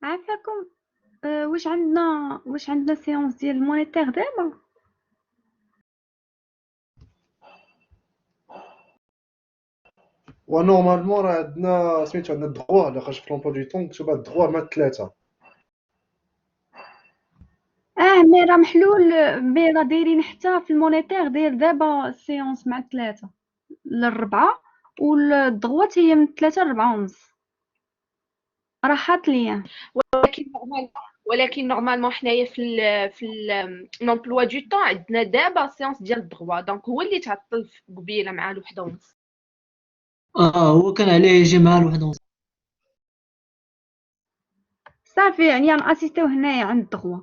عافاكم. واش عندنا سيونس ديال المونيتير دابا؟ ونورمالمون راه عندنا سميتو عندنا الدغوا لاخاطش في لومبلوا دو طون مكتوبه الدغوا مع ثلاثه. مي راه محلول. مي راه دايرين حتى في المونيتير داير دابا السيونس مع 3 ل4، والضغوات هي من 3 ل4 ونص. راه حاط ليا. ولكن نورمال ولكن نورمالمون حنايا في لومبلوا دو طون عندنا دابا سيونس ديال الدغوا، دونك هو اللي تعطل قبيله مع الوحده ونص. هو كان عليه يجي مع الواحد ونص. صافي يعني ناسيستيو هنايا عند الدغوا.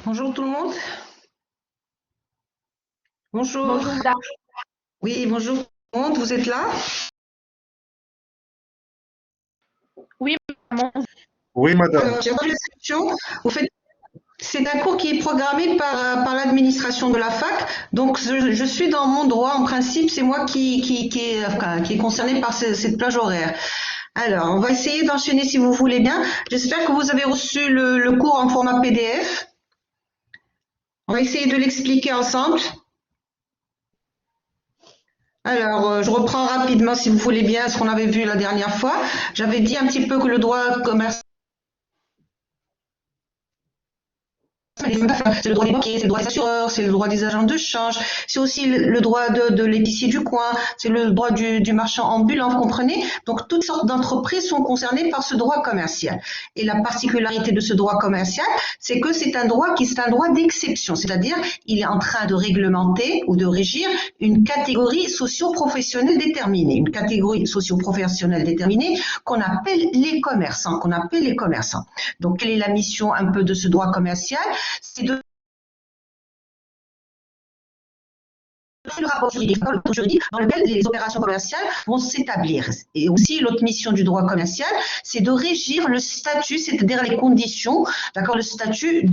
Bonjour tout le monde. Bonjour. Bonjour madame. Oui, bonjour tout le monde. Vous êtes là? Oui maman. Oui, madame. Alors, j'ai entendu la description. Vous faites... C'est un cours qui est programmé par l'administration de la fac. Donc, je suis dans mon droit. En principe, c'est moi qui est concerné par cette plage horaire. Alors, on va essayer d'enchaîner si vous voulez bien. J'espère que vous avez reçu le cours en format PDF. On va essayer de l'expliquer ensemble. Alors, je reprends rapidement, si vous voulez bien, ce qu'on avait vu la dernière fois. J'avais dit un petit peu que le droit commercial, c'est le droit des banquiers, c'est le droit des assureurs, c'est le droit des agents de change, c'est aussi le droit de l'épicier du coin, c'est le droit du marchand ambulant, vous comprenez? Donc, toutes sortes d'entreprises sont concernées par ce droit commercial. Et la particularité de ce droit commercial, c'est que c'est un droit d'exception, c'est-à-dire il est en train de réglementer ou de régir une catégorie socio-professionnelle déterminée, qu'on appelle les commerçants, Donc, quelle est la mission un peu de ce droit commercial? C'est de le rapport juridique dans lequel les opérations commerciales vont s'établir. Et aussi, l'autre mission du droit commercial, c'est de régir le statut, c'est-à-dire les conditions, d'accord, le statut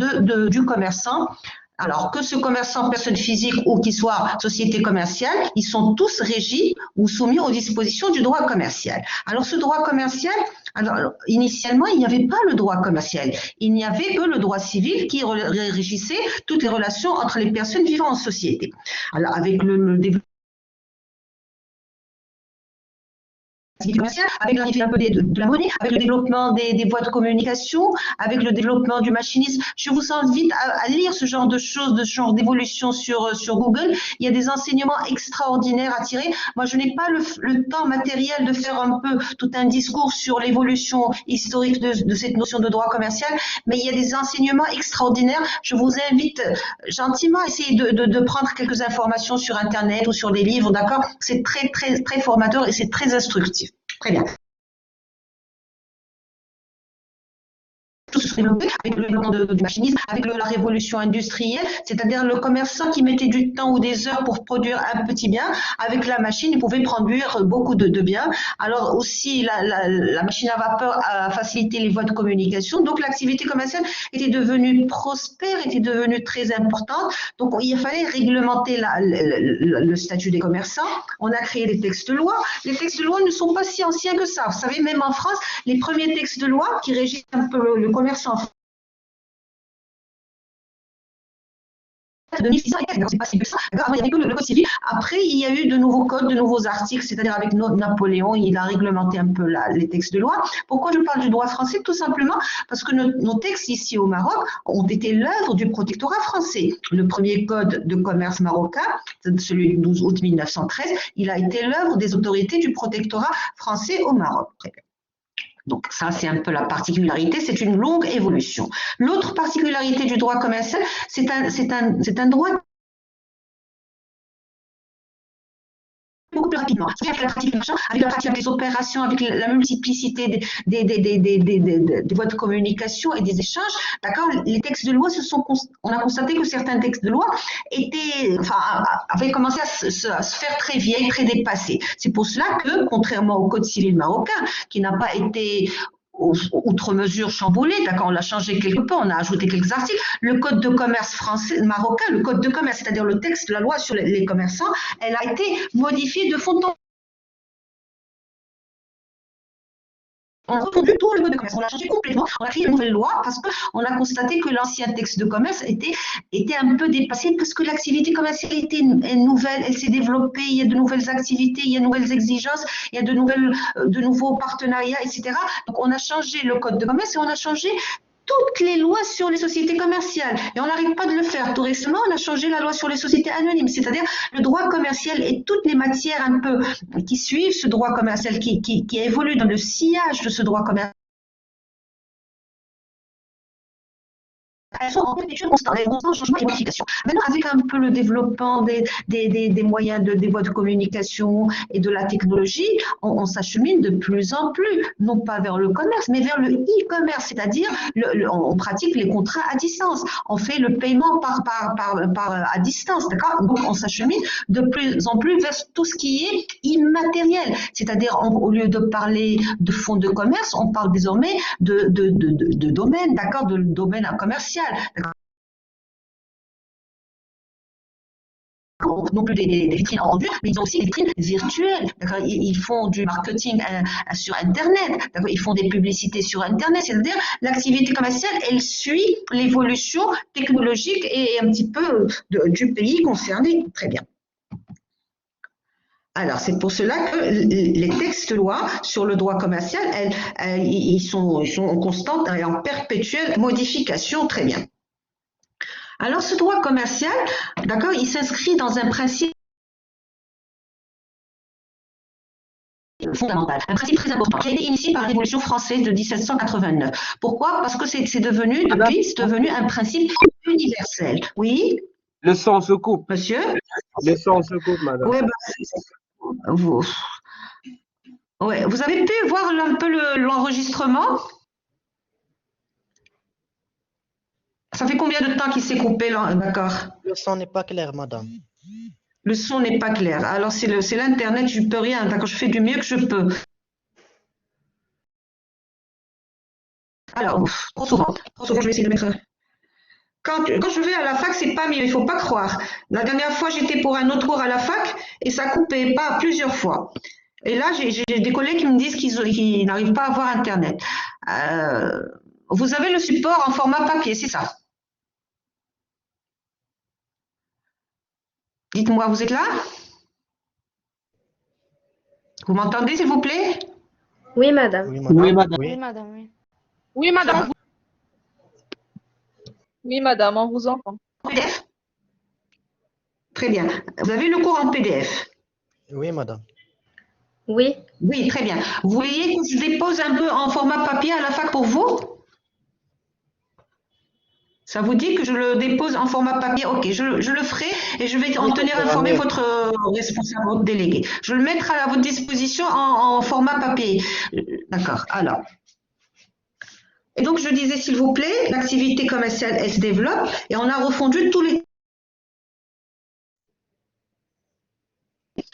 du commerçant. Alors, que ce commerçant, personne physique ou qu'il soit société commerciale, ils sont tous régis ou soumis aux dispositions du droit commercial. Alors, ce droit commercial, initialement, il n'y avait pas le droit commercial. Il n'y avait que le droit civil qui régissait toutes les relations entre les personnes vivant en société. Alors, avec le développement commerciale, avec l'arrivée un peu de la monnaie, avec le développement des voies de communication, avec le développement du machinisme. Je vous invite à lire ce genre de choses, de ce genre d'évolution sur Google. Il y a des enseignements extraordinaires à tirer. Moi, je n'ai pas le temps matériel de faire un peu tout un discours sur l'évolution historique de cette notion de droit commercial, mais il y a des enseignements extraordinaires. Je vous invite gentiment à essayer de prendre quelques informations sur Internet ou sur des livres, d'accord? C'est très, très, très formateur et c'est très instructif. Très bien. se sont développés avec le développement du machinisme, avec la révolution industrielle, c'est-à-dire le commerçant qui mettait du temps ou des heures pour produire un petit bien, avec la machine, il pouvait produire beaucoup de biens. Alors aussi, la machine à vapeur a facilité les voies de communication, donc l'activité commerciale était devenue prospère, était devenue très importante. Donc il fallait réglementer le statut des commerçants. On a créé des textes de loi. Les textes de loi ne sont pas si anciens que ça. Vous savez, même en France, les premiers textes de loi qui régissent un peu le commerce en France, de 1600 c'est pas si vieux que ça. Avant, il y avait que le code civil. Après, il y a eu de nouveaux codes, de nouveaux articles, c'est-à-dire avec Napoléon, il a réglementé un peu les textes de loi. Pourquoi je parle du droit français? Tout simplement parce que nos textes ici au Maroc ont été l'œuvre du protectorat français. Le premier code de commerce marocain, celui du 12 août 1913, il a été l'œuvre des autorités du protectorat français au Maroc. Donc ça, c'est un peu la particularité, c'est une longue évolution. L'autre particularité du droit commercial, c'est un droit beaucoup plus rapidement. Avec la pratique du marchand, avec la pratique des opérations, avec la multiplicité des voies de communication et des échanges, d'accord, les textes de loi on a constaté que certains textes de loi avaient commencé à se faire très vieilles, très dépassés. C'est pour cela que, contrairement au Code civil marocain, qui n'a pas été outre mesure chamboulé, d'accord, on l'a changé quelque peu, on a ajouté quelques articles. Le code de commerce français, marocain, le code de commerce, c'est-à-dire le texte de la loi sur les commerçants, elle a été modifiée de fond en on a refondu tout le code de commerce, on l'a changé complètement, on a créé une nouvelle loi parce qu'on a constaté que l'ancien texte de commerce était un peu dépassé parce que l'activité commerciale était nouvelle, elle s'est développée, il y a de nouvelles activités, il y a de nouvelles exigences, il y a de nouveaux partenariats, etc. Donc on a changé le code de commerce et on a changé toutes les lois sur les sociétés commerciales. Et on n'arrête pas de le faire. Tout récemment, on a changé la loi sur les sociétés anonymes, c'est-à-dire le droit commercial et toutes les matières un peu qui suivent ce droit commercial, qui évoluent dans le sillage de ce droit commercial. Elles sont en perpétuel constant changement et modification. Maintenant, avec un peu le développement des moyens des voies de communication et de la technologie, on s'achemine de plus en plus, non pas vers le commerce, mais vers le e-commerce, c'est-à-dire on pratique les contrats à distance, on fait le paiement à distance, d'accord? Donc on s'achemine de plus en plus vers tout ce qui est immatériel, c'est-à-dire au lieu de parler de fonds de commerce, on parle désormais de domaine, d'accord, de domaine commercial. Non plus des vitrines en dur, mais ils ont aussi des vitrines virtuelles. Ils font du marketing sur Internet. Ils font des publicités sur Internet. C'est-à-dire l'activité commerciale, elle suit l'évolution technologique et un petit peu du pays concerné. Très bien. Alors, c'est pour cela que les textes de loi sur le droit commercial, ils sont en constante et en perpétuelle modification. Très bien. Alors, ce droit commercial, d'accord, il s'inscrit dans un principe fondamental, un principe très important, qui a été initié par la Révolution française de 1789. Pourquoi? Parce que c'est devenu un principe universel. Oui? Le son se coupe. Monsieur? Le son se coupe, madame. Ouais, vous avez pu voir un peu l'enregistrement? Ça fait combien de temps qu'il s'est coupé là? D'accord. Le son n'est pas clair, madame. Le son n'est pas clair. Alors c'est l'internet, je ne peux rien. D'accord, je fais du mieux que je peux. Alors, trop souvent, je vais essayer de mettre. Quand je vais à la fac, c'est pas mieux, il ne faut pas croire. La dernière fois, j'étais pour un autre cours à la fac et ça coupait pas plusieurs fois. Et là, j'ai des collègues qui me disent qu'ils n'arrivent pas à avoir internet. Vous avez le support en format papier, c'est ça? Dites-moi, vous êtes là? Vous m'entendez, s'il vous plaît? Oui, madame. Oui, madame. Oui, madame. Oui, madame, oui. Oui, madame. Oui, madame, on vous entend. PDF? Très bien. Vous avez le cours en PDF? Oui, madame. Oui. Oui, très bien. Vous voyez que je dépose un peu en format papier à la fac pour vous? Ça vous dit que je le dépose en format papier? Ok, je le ferai et je vais en tenir informer votre responsable, votre délégué. Je le mettrai à votre disposition en format papier. D'accord, alors. Et donc, je disais, s'il vous plaît, l'activité commerciale, elle se développe et on a refondu tous les...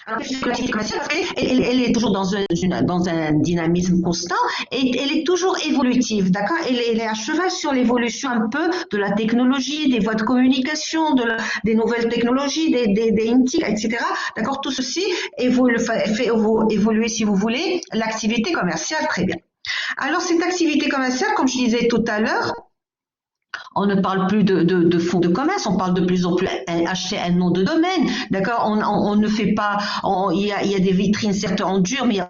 Alors, l'activité commerciale, parce elle est toujours dans un dynamisme constant et elle est toujours évolutive, d'accord? Elle est à cheval sur l'évolution un peu de la technologie, des voies de communication, des nouvelles technologies, des INTI, etc. D'accord? Tout ceci fait évoluer, si vous voulez, l'activité commerciale, très bien. Alors, cette activité commerciale, comme je disais tout à l'heure, on ne parle plus de fonds de commerce, on parle de plus en plus acheter un nom de domaine, d'accord? On ne fait pas, il y a des vitrines certes en dur, mais il y a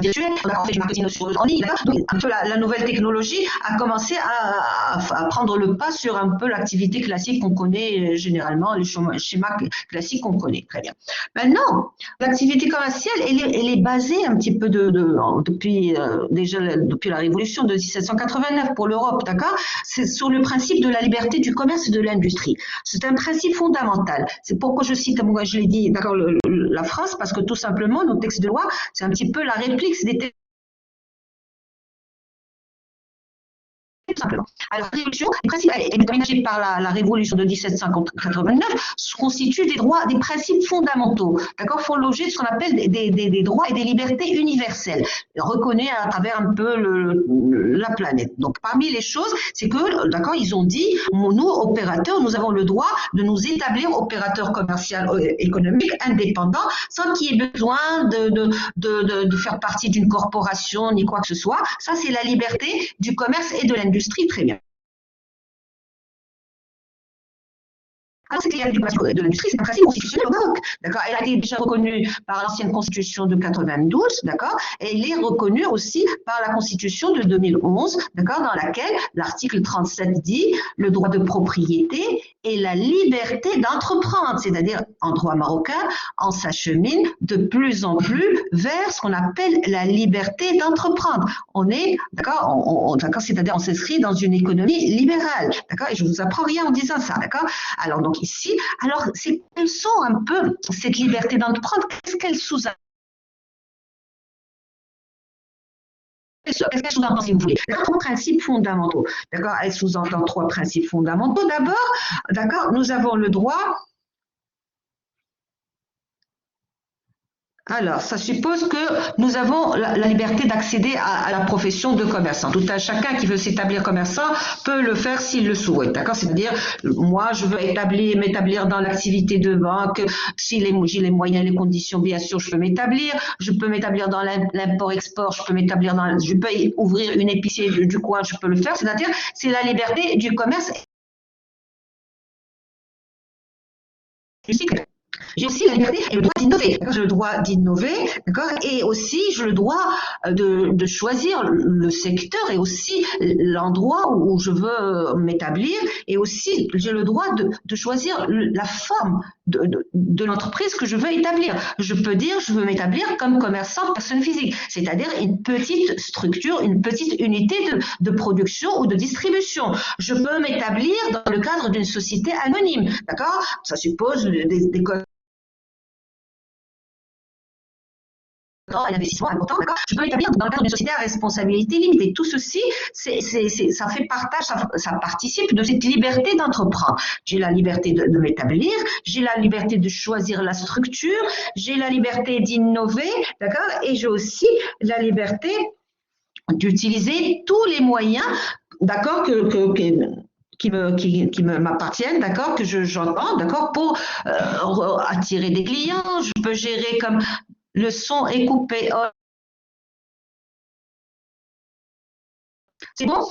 virtuel, on a fait du marketing en ligne. Donc, un peu la nouvelle technologie a commencé à prendre le pas sur un peu l'activité classique qu'on connaît généralement, le schéma classique qu'on connaît. Très bien. Maintenant, l'activité commerciale, elle est basée un petit peu depuis la Révolution de 1789 pour l'Europe, d'accord? C'est sur le principe de la liberté du commerce et de l'industrie. C'est un principe fondamental. C'est pourquoi je cite, moi je l'ai dit, d'accord, la France, parce que tout simplement, nos textes de loi, c'est un petit peu la réplique des textes. Tout simplement. Alors, la révolution, les principes aménagés par la révolution de 1789 constituent des principes fondamentaux, d'accord, font l'objet de ce qu'on appelle des droits et des libertés universelles, reconnus à travers un peu la planète. Donc, parmi les choses, c'est que, d'accord, ils ont dit, nous, opérateurs, nous avons le droit de nous établir opérateurs commerciaux économiques indépendants sans qu'il y ait besoin de faire partie d'une corporation ni quoi que ce soit. Ça, c'est la liberté du commerce et de l'industrie. Très bien. Alors, cette liberté de l'industrie, c'est un principe constitutionnel au Maroc. D'accord? Elle a été déjà reconnue par l'ancienne constitution de 92, d'accord? Et elle est reconnue aussi par la constitution de 2011, d'accord? Dans laquelle l'article 37 dit le droit de propriété et la liberté d'entreprendre, c'est-à-dire en droit marocain, on s'achemine de plus en plus vers ce qu'on appelle la liberté d'entreprendre. On est, d'accord? D'accord? C'est-à-dire on s'inscrit dans une économie libérale, d'accord? Et je vous apprends rien en disant ça, d'accord? Alors donc ici, alors quelles sont un peu cette liberté d'entreprendre? Qu'est-ce qu'elle sous-entend? Qu'est-ce qu'elle sous-entend, si vous voulez? Trois principes fondamentaux. D'accord? Elle sous-entend trois principes fondamentaux. D'abord, d'accord, nous avons le droit. Alors, ça suppose que nous avons la liberté d'accéder à la profession de commerçant. Tout à chacun qui veut s'établir commerçant peut le faire s'il le souhaite. D'accord? C'est-à-dire, moi, je veux m'établir dans l'activité de banque. Si j'ai les moyens, les conditions, bien sûr, je peux m'établir. Je peux m'établir dans l'import-export. Je peux ouvrir une épicerie du coin. Je peux le faire. C'est-à-dire, c'est la liberté du commerce. J'ai aussi la liberté et le droit d'innover. J'ai le droit d'innover, d'accord, et aussi j'ai le droit de choisir le secteur et aussi l'endroit où je veux m'établir, et aussi j'ai le droit de choisir la forme de l'entreprise que je veux établir. Je peux dire je veux m'établir comme commerçant personne physique, c'est-à-dire une petite structure, une petite unité de production ou de distribution. Je peux m'établir dans le cadre d'une société anonyme, d'accord? Ça suppose des un investissement important, d'accord? Je peux m'établir dans le cadre d'une société à responsabilité limitée. Tout ceci, ça fait partage, ça participe de cette liberté d'entreprendre. J'ai la liberté de m'établir, j'ai la liberté de choisir la structure, j'ai la liberté d'innover, d'accord? Et j'ai aussi la liberté d'utiliser tous les moyens, d'accord, qui m'appartiennent, d'accord, que j'entends, d'accord, pour attirer des clients. Je peux gérer comme le son est coupé. Oh. C'est bon?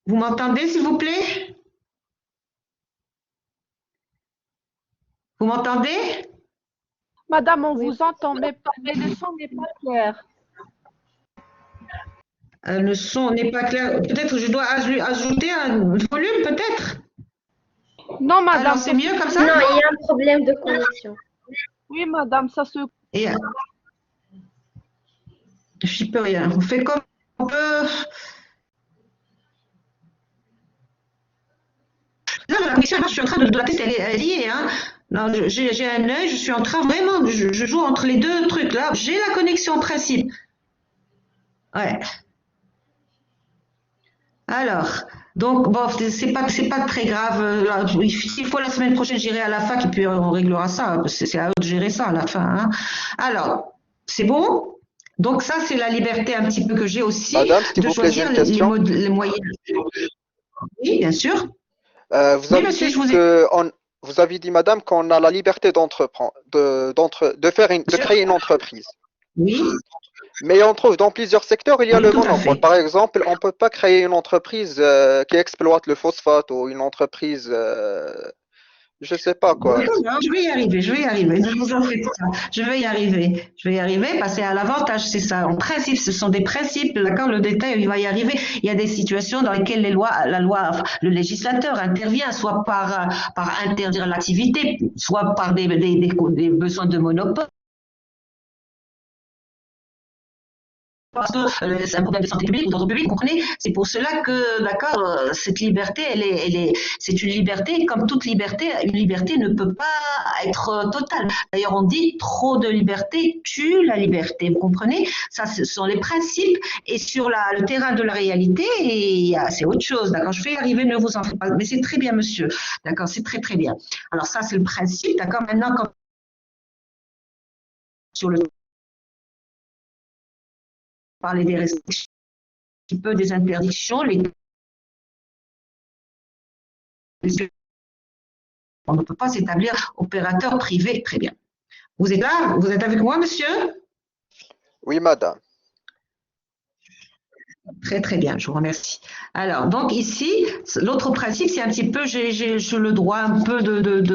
Vous m'entendez, s'il vous plaît? Vous m'entendez? Madame, on vous entend, mais le son n'est pas clair. Le son n'est pas clair. Peut-être que je dois ajouter un volume, peut-être? Non, madame. Alors, c'est mieux comme ça? Non, il y a un problème de connexion. Oui, madame, ça se... Et je n'y peux rien. On fait comme on peut. Là, la connexion, je suis en train de la tester, elle est liée. Hein. J'ai un œil, je suis en train vraiment, je joue entre les deux trucs là. J'ai la connexion en principe. Ouais. Alors, donc, bon, c'est pas très grave. S'il faut la semaine prochaine, j'irai à la fac et puis on réglera ça, parce que c'est à eux de gérer ça à la fin, hein. Alors, c'est bon? Donc ça, c'est la liberté un petit peu que j'ai aussi Madame, s'il de vous plaît, j'ai choisir une question. les moyens. Oui, bien sûr. Vous Oui, avez monsieur, dit je vous ai que vous avez dit, madame, qu'on a la liberté d'entreprendre, de créer une entreprise. Oui, Mais on trouve dans plusieurs secteurs, il y a oui, le tout à monopole. fait. Par exemple, on ne peut pas créer une entreprise qui exploite le phosphate ou une entreprise, je sais pas quoi. D'accord, non, je vais y arriver, je vais y arriver. Ne vous en faites pas. Je vais y arriver. Je vais y arriver parce que à l'avantage, c'est ça. En principe, ce sont des principes, d'accord? Le détail, il va y arriver. Il y a des situations dans lesquelles le législateur intervient, soit par interdire l'activité, soit par des besoins de monopole. Parce que c'est un problème de santé publique ou d'ordre public, vous comprenez? C'est pour cela que, d'accord, cette liberté, c'est une liberté, comme toute liberté, une liberté ne peut pas être totale. D'ailleurs, on dit trop de liberté tue la liberté, vous comprenez? Ça, ce sont les principes, et sur le terrain de la réalité, c'est autre chose, d'accord? Je vais y arriver, ne vous en faites pas, mais c'est très bien, monsieur, d'accord? C'est très, très bien. Alors ça, c'est le principe, d'accord? Maintenant, quand sur le parler des restrictions, un petit peu des interdictions, on ne peut pas s'établir opérateur privé. Très bien. Vous êtes là? Vous êtes avec moi, monsieur? Oui, madame. Très, très bien, je vous remercie. Alors, donc ici, l'autre principe, c'est un petit peu, j'ai le droit un peu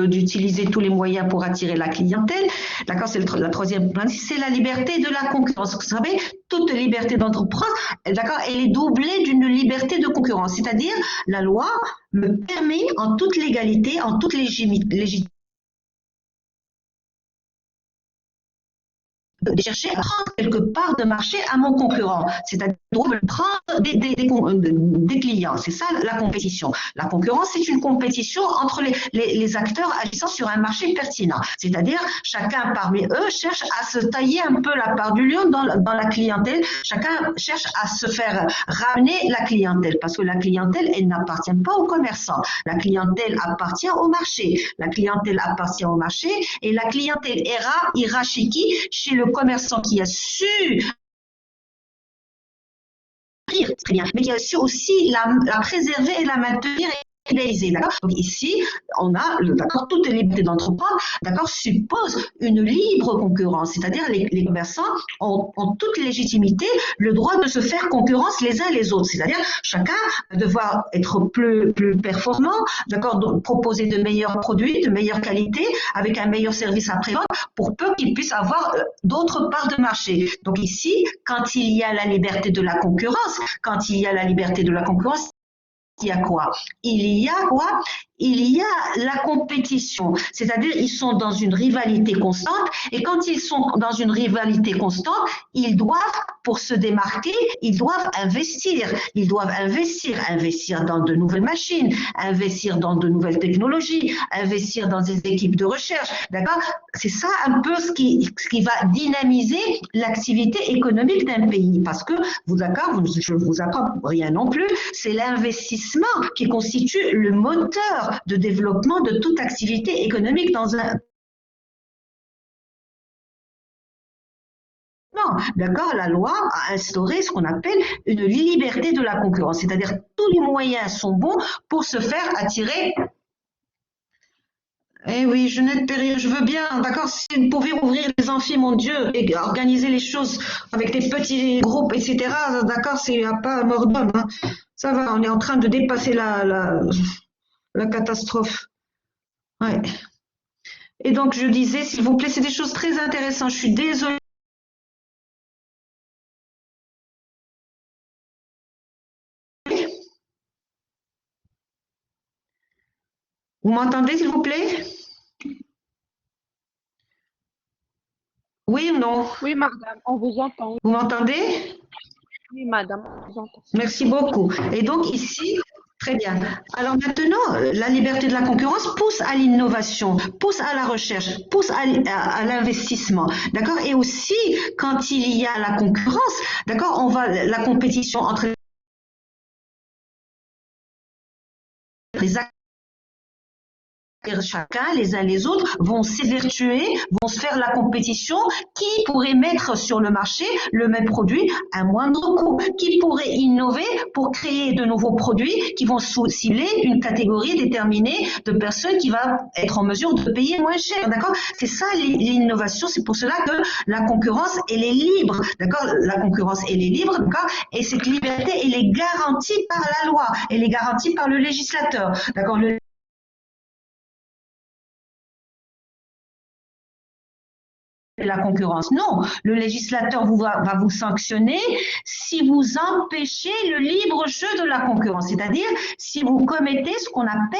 d'utiliser tous les moyens pour attirer la clientèle. D'accord, c'est la troisième principe, c'est la liberté de la concurrence. Vous savez, toute liberté d'entreprendre, d'accord, elle est doublée d'une liberté de concurrence. C'est-à-dire, la loi me permet en toute légalité, en toute légitimité, de chercher à prendre quelque part de marché à mon concurrent, c'est-à-dire de prendre des clients. C'est ça la compétition. La concurrence, c'est une compétition entre les acteurs agissant sur un marché pertinent. C'est-à-dire, chacun parmi eux cherche à se tailler un peu la part du lion dans la clientèle. Chacun cherche à se faire ramener la clientèle, parce que la clientèle, elle n'appartient pas aux commerçants. La clientèle appartient au marché. La clientèle appartient au marché, et la clientèle ira chez qui? Chez le commerçant qui a su très bien, mais qui a su aussi la préserver et la maintenir et réaliser. Donc ici, on a toute liberté d'entreprendre, d'accord, suppose une libre concurrence, c'est-à-dire les commerçants ont toute légitimité, le droit de se faire concurrence les uns les autres, c'est-à-dire chacun va devoir être plus performant, d'accord, donc proposer de meilleurs produits, de meilleure qualité, avec un meilleur service après-vente, pour peu qu'ils puissent avoir d'autres parts de marché. Donc ici, quand il y a la liberté de la concurrence, il y a quoi? Il y a la compétition, c'est-à-dire ils sont dans une rivalité constante, et quand ils sont dans une rivalité constante, ils doivent, pour se démarquer, ils doivent investir dans de nouvelles machines, investir dans de nouvelles technologies, investir dans des équipes de recherche, d'accord? C'est ça un peu ce qui va dynamiser l'activité économique d'un pays, parce que, je ne vous apprends rien non plus, c'est l'investissement qui constitue le moteur de développement de toute activité économique dans un... Non, d'accord, la loi a instauré ce qu'on appelle une liberté de la concurrence, c'est-à-dire tous les moyens sont bons pour se faire attirer. Eh oui, Jeunette Perrier, je veux bien, d'accord, si vous pouvez ouvrir les amphis, mon Dieu, et organiser les choses avec des petits groupes, etc., d'accord, c'est pas mort d'homme, hein. Ça va, on est en train de dépasser la catastrophe. Ouais. Et donc, je disais, s'il vous plaît, c'est des choses très intéressantes. Je suis désolée. Vous m'entendez, s'il vous plaît? Oui ou non? Oui, madame, on vous entend. Vous m'entendez? Oui, madame, on vous entend. Merci beaucoup. Et donc, ici, Très bien. Alors maintenant, la liberté de la concurrence pousse à l'innovation, pousse à la recherche, pousse à l'investissement, d'accord? Et aussi, quand il y a la concurrence, d'accord, la compétition entre les acteurs, chacun, les uns les autres, vont s'évertuer, vont se faire la compétition. Qui pourrait mettre sur le marché le même produit à moindre coût? Qui pourrait innover pour créer de nouveaux produits qui vont cibler une catégorie déterminée de personnes qui va être en mesure de payer moins cher, d'accord? C'est ça l'innovation, c'est pour cela que la concurrence, elle est libre, d'accord? La concurrence, elle est libre, d'accord? Et cette liberté, elle est garantie par la loi, elle est garantie par le législateur, d'accord? La concurrence. Non, le législateur va vous sanctionner si vous empêchez le libre jeu de la concurrence, c'est-à-dire si vous commettez ce qu'on appelle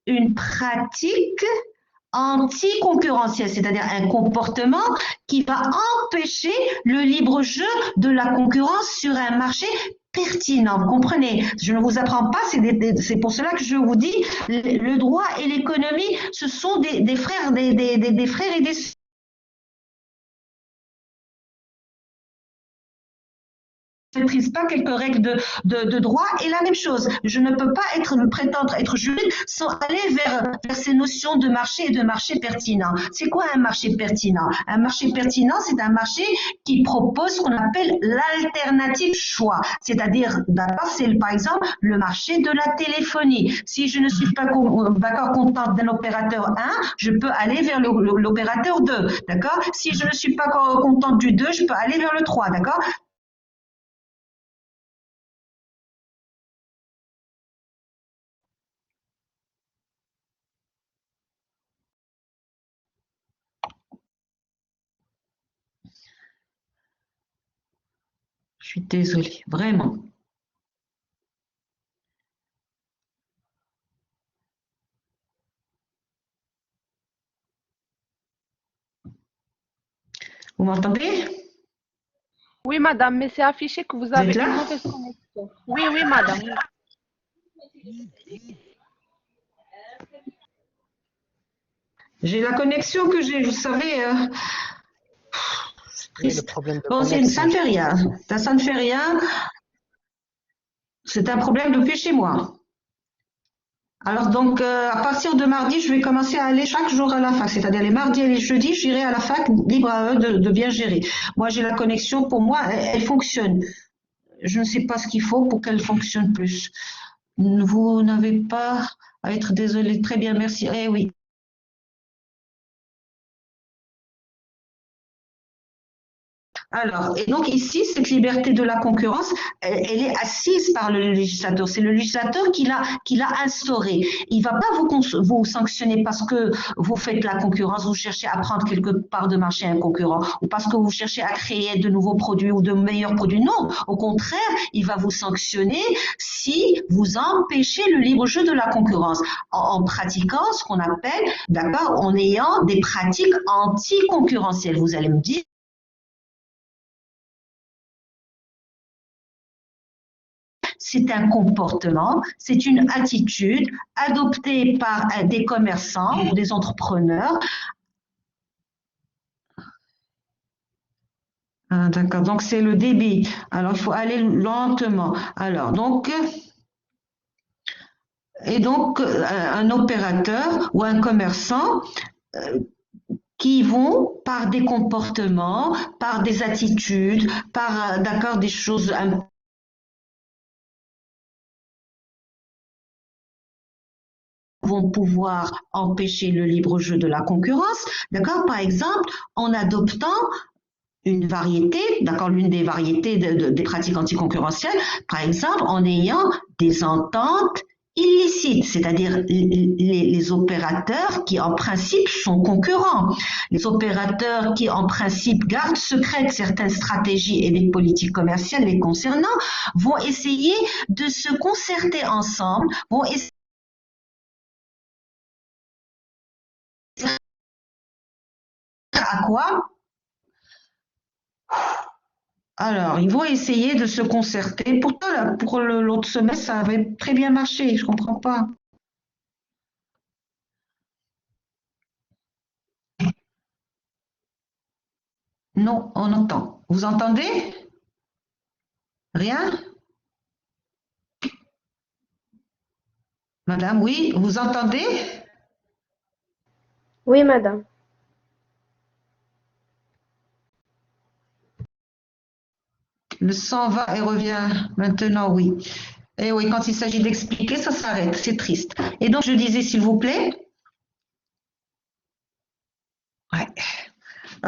une pratique anticoncurrentielle, c'est-à-dire un comportement qui va empêcher le libre jeu de la concurrence sur un marché pertinent. Vous comprenez? Je ne vous apprends pas, c'est pour cela que je vous dis, le droit et l'économie, ce sont des frères, des frères et des sœurs. Je ne maîtrise pas quelques règles de droit. Et la même chose, je ne peux pas prétendre être juriste sans aller vers ces notions de marché et de marché pertinent. C'est quoi un marché pertinent? Un marché pertinent, c'est un marché qui propose ce qu'on appelle l'alternative choix. C'est-à-dire, d'abord, c'est par exemple le marché de la téléphonie. Si je ne suis pas d'accord contente d'un opérateur 1, je peux aller vers l'opérateur 2. D'accord? Si je ne suis pas contente du 2, je peux aller vers le 3. D'accord? Je suis désolée, vraiment. Vous m'entendez? Oui, madame, mais c'est affiché que vous avez êtes là? une mauvaise connexion. Oui, oui, madame. J'ai la connexion que j'ai, vous savez. Oui, le problème de Bon, ça connexion. ne fait rien. Ça ne fait rien. C'est un problème depuis chez moi. Alors donc, à partir de mardi, je vais commencer à aller chaque jour à la fac. C'est-à-dire les mardis et les jeudis, j'irai à la fac, libre à eux de bien gérer. Moi, j'ai la connexion, pour moi, elle fonctionne. Je ne sais pas ce qu'il faut pour qu'elle fonctionne plus. Vous n'avez pas à être désolé. Très bien, merci. Eh oui. Alors, et donc ici, cette liberté de la concurrence, elle est assise par le législateur. C'est le législateur qui l'a instaurée. Il ne va pas vous sanctionner parce que vous faites la concurrence, vous cherchez à prendre quelque part de marché à un concurrent, ou parce que vous cherchez à créer de nouveaux produits ou de meilleurs produits. Non, au contraire, il va vous sanctionner si vous empêchez le libre jeu de la concurrence en pratiquant ce qu'on appelle, d'accord, en ayant des pratiques anticoncurrentielles. Vous allez me dire, c'est un comportement, c'est une attitude adoptée par des commerçants ou des entrepreneurs. Ah, d'accord, donc c'est le débit. Alors, il faut aller lentement. Alors, donc, et donc, un opérateur ou un commerçant qui vont, par des comportements, par des attitudes, par, d'accord, des choses vont pouvoir empêcher le libre jeu de la concurrence, d'accord? Par exemple, en adoptant une variété, d'accord, l'une des variétés des pratiques anticoncurrentielles, par exemple, en ayant des ententes illicites, c'est-à-dire les opérateurs qui en principe sont concurrents, les opérateurs qui en principe gardent secrètes certaines stratégies et des politiques commerciales les concernant, vont essayer de se concerter ensemble, vont essayer à quoi? Alors, ils vont essayer de se concerter. Pourtant, là, pour l'autre semestre, ça avait très bien marché. Je comprends pas. Non, on entend. Vous entendez? Rien? Madame, oui, vous entendez? Oui, madame. Le sang va et revient. Maintenant, oui. Et oui, quand il s'agit d'expliquer, ça s'arrête. C'est triste. Et donc, je disais, s'il vous plaît. Ouais.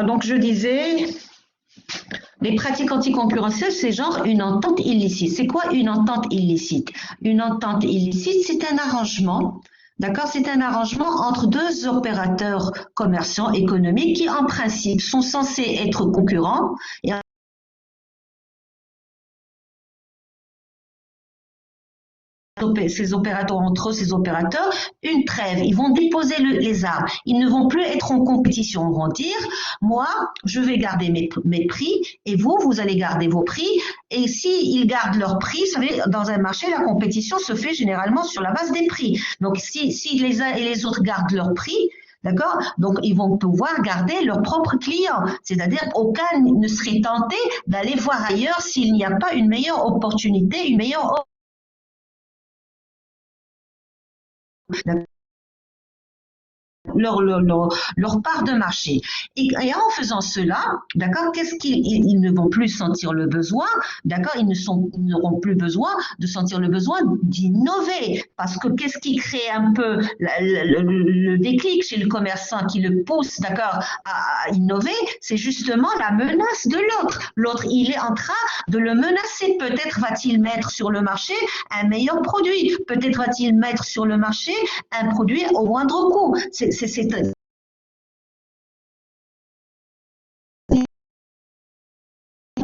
Donc, je disais, les pratiques anticoncurrentielles, c'est genre une entente illicite. C'est quoi une entente illicite? Une entente illicite, c'est un arrangement. D'accord? C'est un arrangement entre deux opérateurs commerciaux économiques qui, en principe, sont censés être concurrents. Et ces opérateurs entre eux, ces opérateurs, une trêve. Ils vont déposer les armes. Ils ne vont plus être en compétition. Ils vont dire, moi, je vais garder mes prix et vous allez garder vos prix. Et s'ils gardent leurs prix, vous savez, dans un marché, la compétition se fait généralement sur la base des prix. Donc, si les uns et les autres gardent leurs prix, d'accord? Donc, ils vont pouvoir garder leurs propres clients. C'est-à-dire qu'aucun ne serait tenté d'aller voir ailleurs s'il n'y a pas une meilleure opportunité, une meilleure offre. Leur part de marché. Et en faisant cela, d'accord, qu'est-ce qu'ils ne vont plus sentir le besoin, d'accord, ils n'auront plus besoin de sentir le besoin d'innover. Parce que qu'est-ce qui crée un peu le déclic chez le commerçant qui le pousse, d'accord, à innover, c'est justement la menace de l'autre. L'autre, il est en train de le menacer. Peut-être va-t-il mettre sur le marché un meilleur produit. Peut-être va-t-il mettre sur le marché un produit au moindre coût. C'est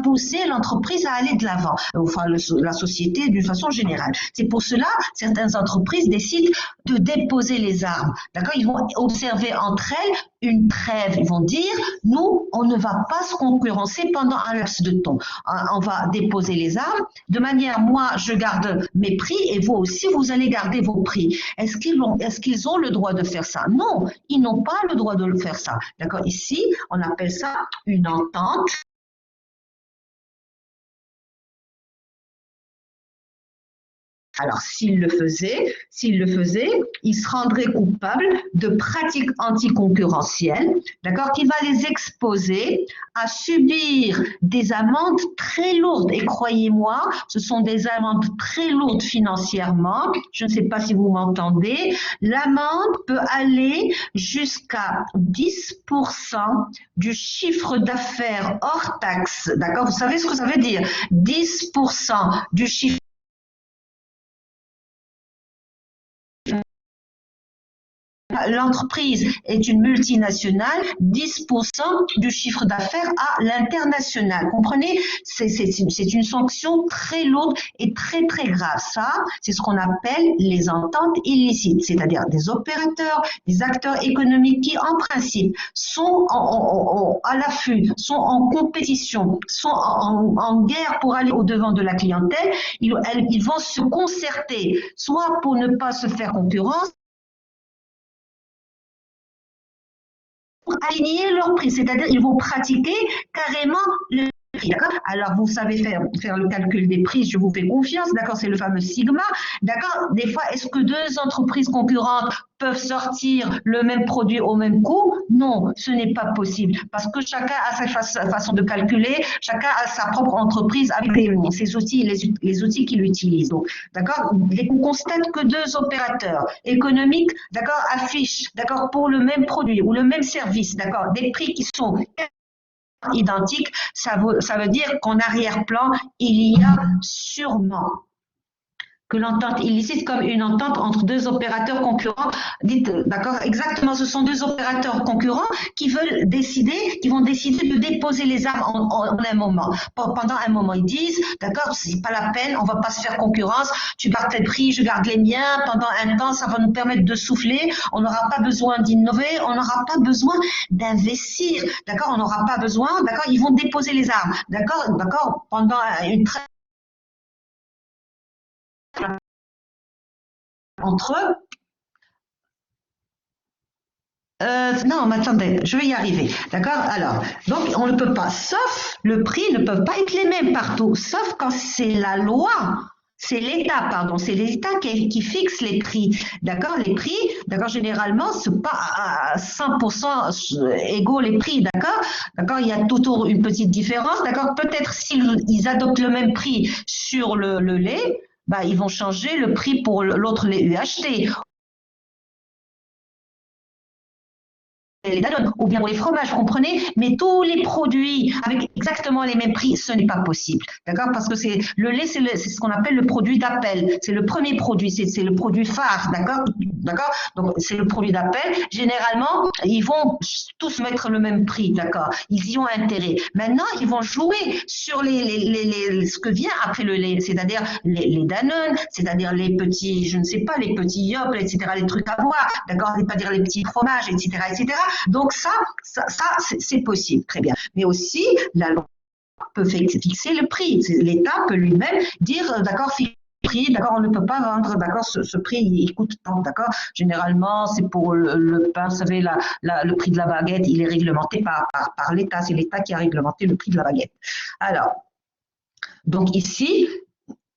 pousser l'entreprise à aller de l'avant, enfin la société d'une façon générale. C'est pour cela certaines entreprises décident de déposer les armes. D'accord? Ils vont observer entre elles une trêve. Ils vont dire, nous, on ne va pas se concurrencer pendant un laps de temps. On va déposer les armes de manière, moi, je garde mes prix et vous aussi, vous allez garder vos prix. Est-ce qu'ils ont le droit de faire ça? Non, ils n'ont pas le droit de faire ça. D'accord? Ici, on appelle ça une entente. Alors, s'il le faisait, il se rendrait coupable de pratiques anticoncurrentielles, d'accord, qui va les exposer à subir des amendes très lourdes. Et croyez-moi, ce sont des amendes très lourdes financièrement. Je ne sais pas si vous m'entendez. L'amende peut aller jusqu'à 10% du chiffre d'affaires hors taxe. D'accord? Vous savez ce que ça veut dire? 10% du chiffre. L'entreprise est une multinationale, 10% du chiffre d'affaires à l'international. Comprenez? C'est une sanction très lourde et très très grave. Ça, c'est ce qu'on appelle les ententes illicites, c'est-à-dire des opérateurs, des acteurs économiques qui, en principe, sont à l'affût, sont en compétition, sont en guerre pour aller au-devant de la clientèle. Ils vont se concerter, soit pour ne pas se faire concurrence, aligner leur prix, c'est-à-dire ils vont pratiquer carrément le prix, d'accord? Alors vous savez faire le calcul des prix, je vous fais confiance, d'accord? C'est le fameux sigma, d'accord? Des fois, est-ce que deux entreprises concurrentes peuvent sortir le même produit au même coût? Non, ce n'est pas possible, parce que chacun a sa façon de calculer, chacun a sa propre entreprise avec ses outils, les outils qu'il utilise. Donc, d'accord? On constate que deux opérateurs économiques, d'accord, affichent, d'accord, pour le même produit ou le même service, d'accord, des prix qui sont identiques, ça veut dire qu'en arrière-plan, il y a sûrement que l'entente illicite comme une entente entre deux opérateurs concurrents. Dites, d'accord, exactement, ce sont deux opérateurs concurrents qui vont décider de déposer les armes en un moment. Pendant un moment, ils disent, d'accord, c'est pas la peine, on va pas se faire concurrence, tu gardes tes prix, je garde les miens, pendant un temps, ça va nous permettre de souffler, on n'aura pas besoin d'innover, on n'aura pas besoin d'investir, d'accord, on n'aura pas besoin, d'accord, ils vont déposer les armes, d'accord, pendant une très entre eux. Non, mais attendez, je vais y arriver. D'accord? Alors, donc, on ne peut pas, sauf le prix ne peut pas être les mêmes partout, sauf quand c'est la loi. C'est l'État, pardon, c'est l'État qui fixe les prix. D'accord? Les prix, d'accord, généralement, c'est pas à 100% égaux les prix, d'accord? D'accord? Il y a toujours une petite différence, d'accord? Peut-être s'ils adoptent le même prix sur le lait, bah, ils vont changer le prix pour l'autre lait UHT. Les Danone, ou bien pour les fromages, vous comprenez? Mais tous les produits avec exactement les mêmes prix, ce n'est pas possible. D'accord? Parce que c'est le lait, c'est ce qu'on appelle le produit d'appel. C'est le premier produit, c'est le produit phare. D'accord? D'accord? Donc, c'est le produit d'appel. Généralement, ils vont tous mettre le même prix. D'accord? Ils y ont intérêt. Maintenant, ils vont jouer sur ce que vient après le lait, c'est-à-dire les Danone, c'est-à-dire les petits, je ne sais pas, les petits Yop, etc., les trucs à boire. D'accord? C'est pas dire les petits fromages, etc., etc. Donc ça c'est possible, très bien. Mais aussi, la loi peut fixer le prix. L'État peut lui-même dire, d'accord, fixe le prix, d'accord, on ne peut pas vendre, d'accord, ce prix, il coûte tant, d'accord. Généralement, c'est pour le pain, vous savez, le prix de la baguette, il est réglementé par l'État. C'est l'État qui a réglementé le prix de la baguette. Alors, donc ici,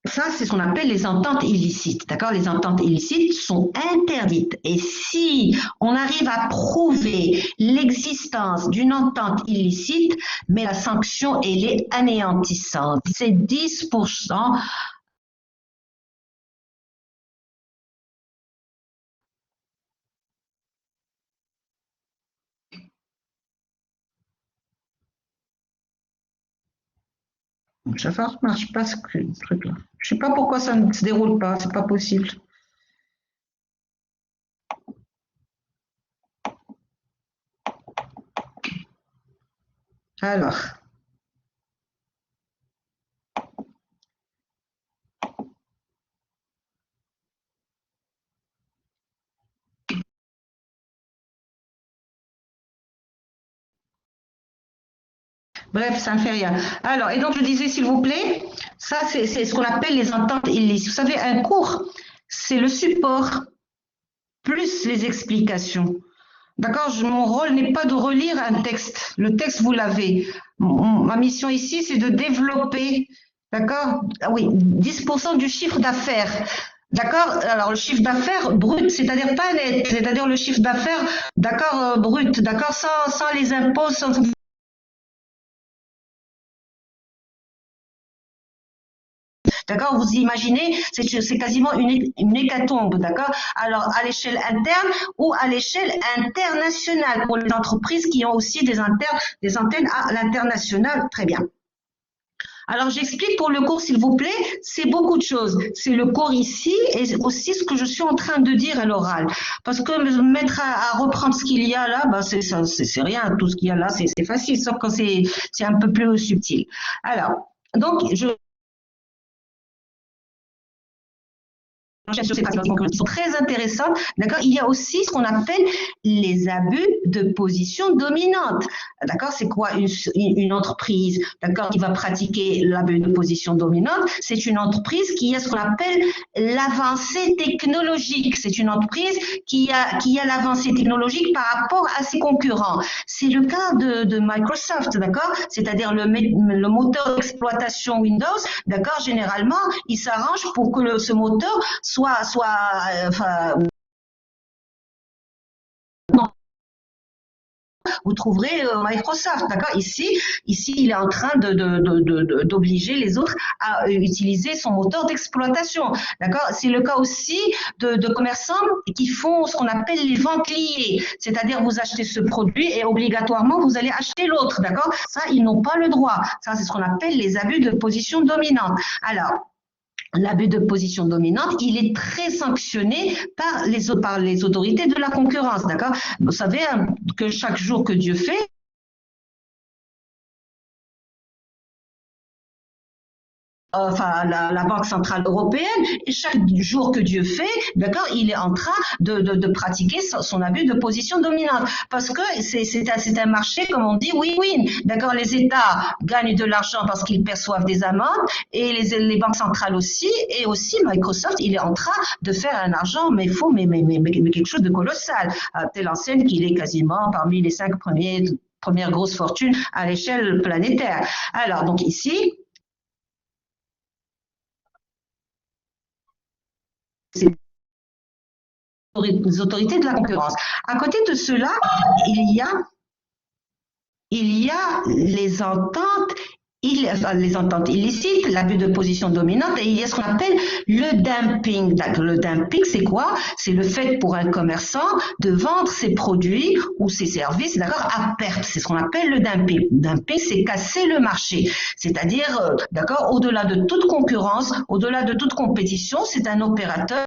ça, c'est ce qu'on appelle les ententes illicites. D'accord? Les ententes illicites sont interdites. Et si on arrive à prouver l'existence d'une entente illicite, mais la sanction, elle est anéantissante. C'est 10%. Ça ne marche pas ce truc-là. Je ne sais pas pourquoi ça ne se déroule pas, c'est pas possible. Alors. Bref, ça ne fait rien. Alors, et donc je disais, s'il vous plaît, ça c'est ce qu'on appelle les ententes illicites. Vous savez, un cours, c'est le support plus les explications. D'accord? Mon rôle n'est pas de relire un texte. Le texte, vous l'avez. Ma mission ici, c'est de développer, d'accord? Ah oui, 10% du chiffre d'affaires. D'accord? Alors, le chiffre d'affaires brut, c'est-à-dire pas net, c'est-à-dire le chiffre d'affaires, d'accord, brut, d'accord, sans les impôts, sans... D'accord, vous imaginez, c'est quasiment une hécatombe, d'accord? Alors, à l'échelle interne ou à l'échelle internationale pour les entreprises qui ont aussi des antennes à l'international, très bien. Alors, j'explique pour le cours, s'il vous plaît, c'est beaucoup de choses. C'est le cours ici et aussi ce que je suis en train de dire à l'oral. Parce que me mettre à reprendre ce qu'il y a là, bah c'est rien, tout ce qu'il y a là, c'est facile, sauf quand c'est un peu plus subtil. Alors, donc, sur ces pratiques qui sont très intéressantes. D'accord? Il y a aussi ce qu'on appelle les abus de position dominante. D'accord? C'est quoi une entreprise, d'accord, qui va pratiquer l'abus de position dominante? C'est une entreprise qui a ce qu'on appelle l'avancée technologique. C'est une entreprise qui a l'avancée technologique par rapport à ses concurrents. C'est le cas de Microsoft, d'accord? C'est-à-dire le moteur d'exploitation Windows, d'accord? Généralement, il s'arrange pour que ce moteur vous trouverez Microsoft, d'accord? Ici, il est en train d'obliger les autres à utiliser son moteur d'exploitation, d'accord? C'est le cas aussi de commerçants qui font ce qu'on appelle les ventes liées, c'est-à-dire vous achetez ce produit et obligatoirement vous allez acheter l'autre, d'accord? Ça, ils n'ont pas le droit. Ça, c'est ce qu'on appelle les abus de position dominante. Alors, l'abus de position dominante, il est très sanctionné par les autorités de la concurrence, d'accord? Vous savez que chaque jour que Dieu fait, enfin la Banque centrale européenne, et chaque jour que Dieu fait, d'accord, il est en train de pratiquer son abus de position dominante, parce que c'est un marché, comme on dit, win-win, d'accord, les États gagnent de l'argent parce qu'ils perçoivent des amendes, et les banques centrales aussi, et aussi Microsoft, il est en train de faire un argent, mais quelque chose de colossal, à telle enseigne qu'il est quasiment parmi les 5 premières grosses fortunes à l'échelle planétaire. Alors, donc ici, c'est les autorités de la concurrence. À côté de cela, il y a les ententes illicites, l'abus de position dominante, et il y a ce qu'on appelle le dumping. Le dumping, c'est quoi? C'est le fait pour un commerçant de vendre ses produits ou ses services, d'accord, à perte. C'est ce qu'on appelle le dumping. Le dumping, c'est casser le marché. C'est-à-dire, d'accord, au-delà de toute concurrence, au-delà de toute compétition, c'est un opérateur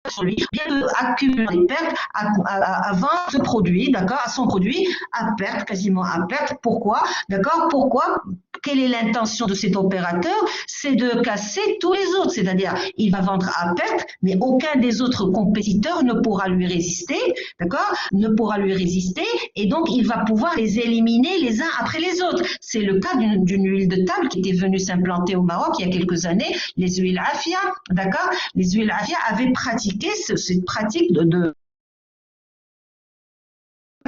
sur lui, bien accumuler des pertes à vendre ce produit, d'accord, à son produit à perte, quasiment à perte. Pourquoi? D'accord? Pourquoi? Quelle est l'intention de cet opérateur? C'est de casser tous les autres, c'est-à-dire il va vendre à perte, mais aucun des autres compétiteurs ne pourra lui résister, d'accord? Ne pourra lui résister, et donc il va pouvoir les éliminer les uns après les autres. C'est le cas d'une huile de table qui était venue s'implanter au Maroc il y a quelques années, les huiles Afia, d'accord? Les huiles Afia avaient pratiqué cette pratique de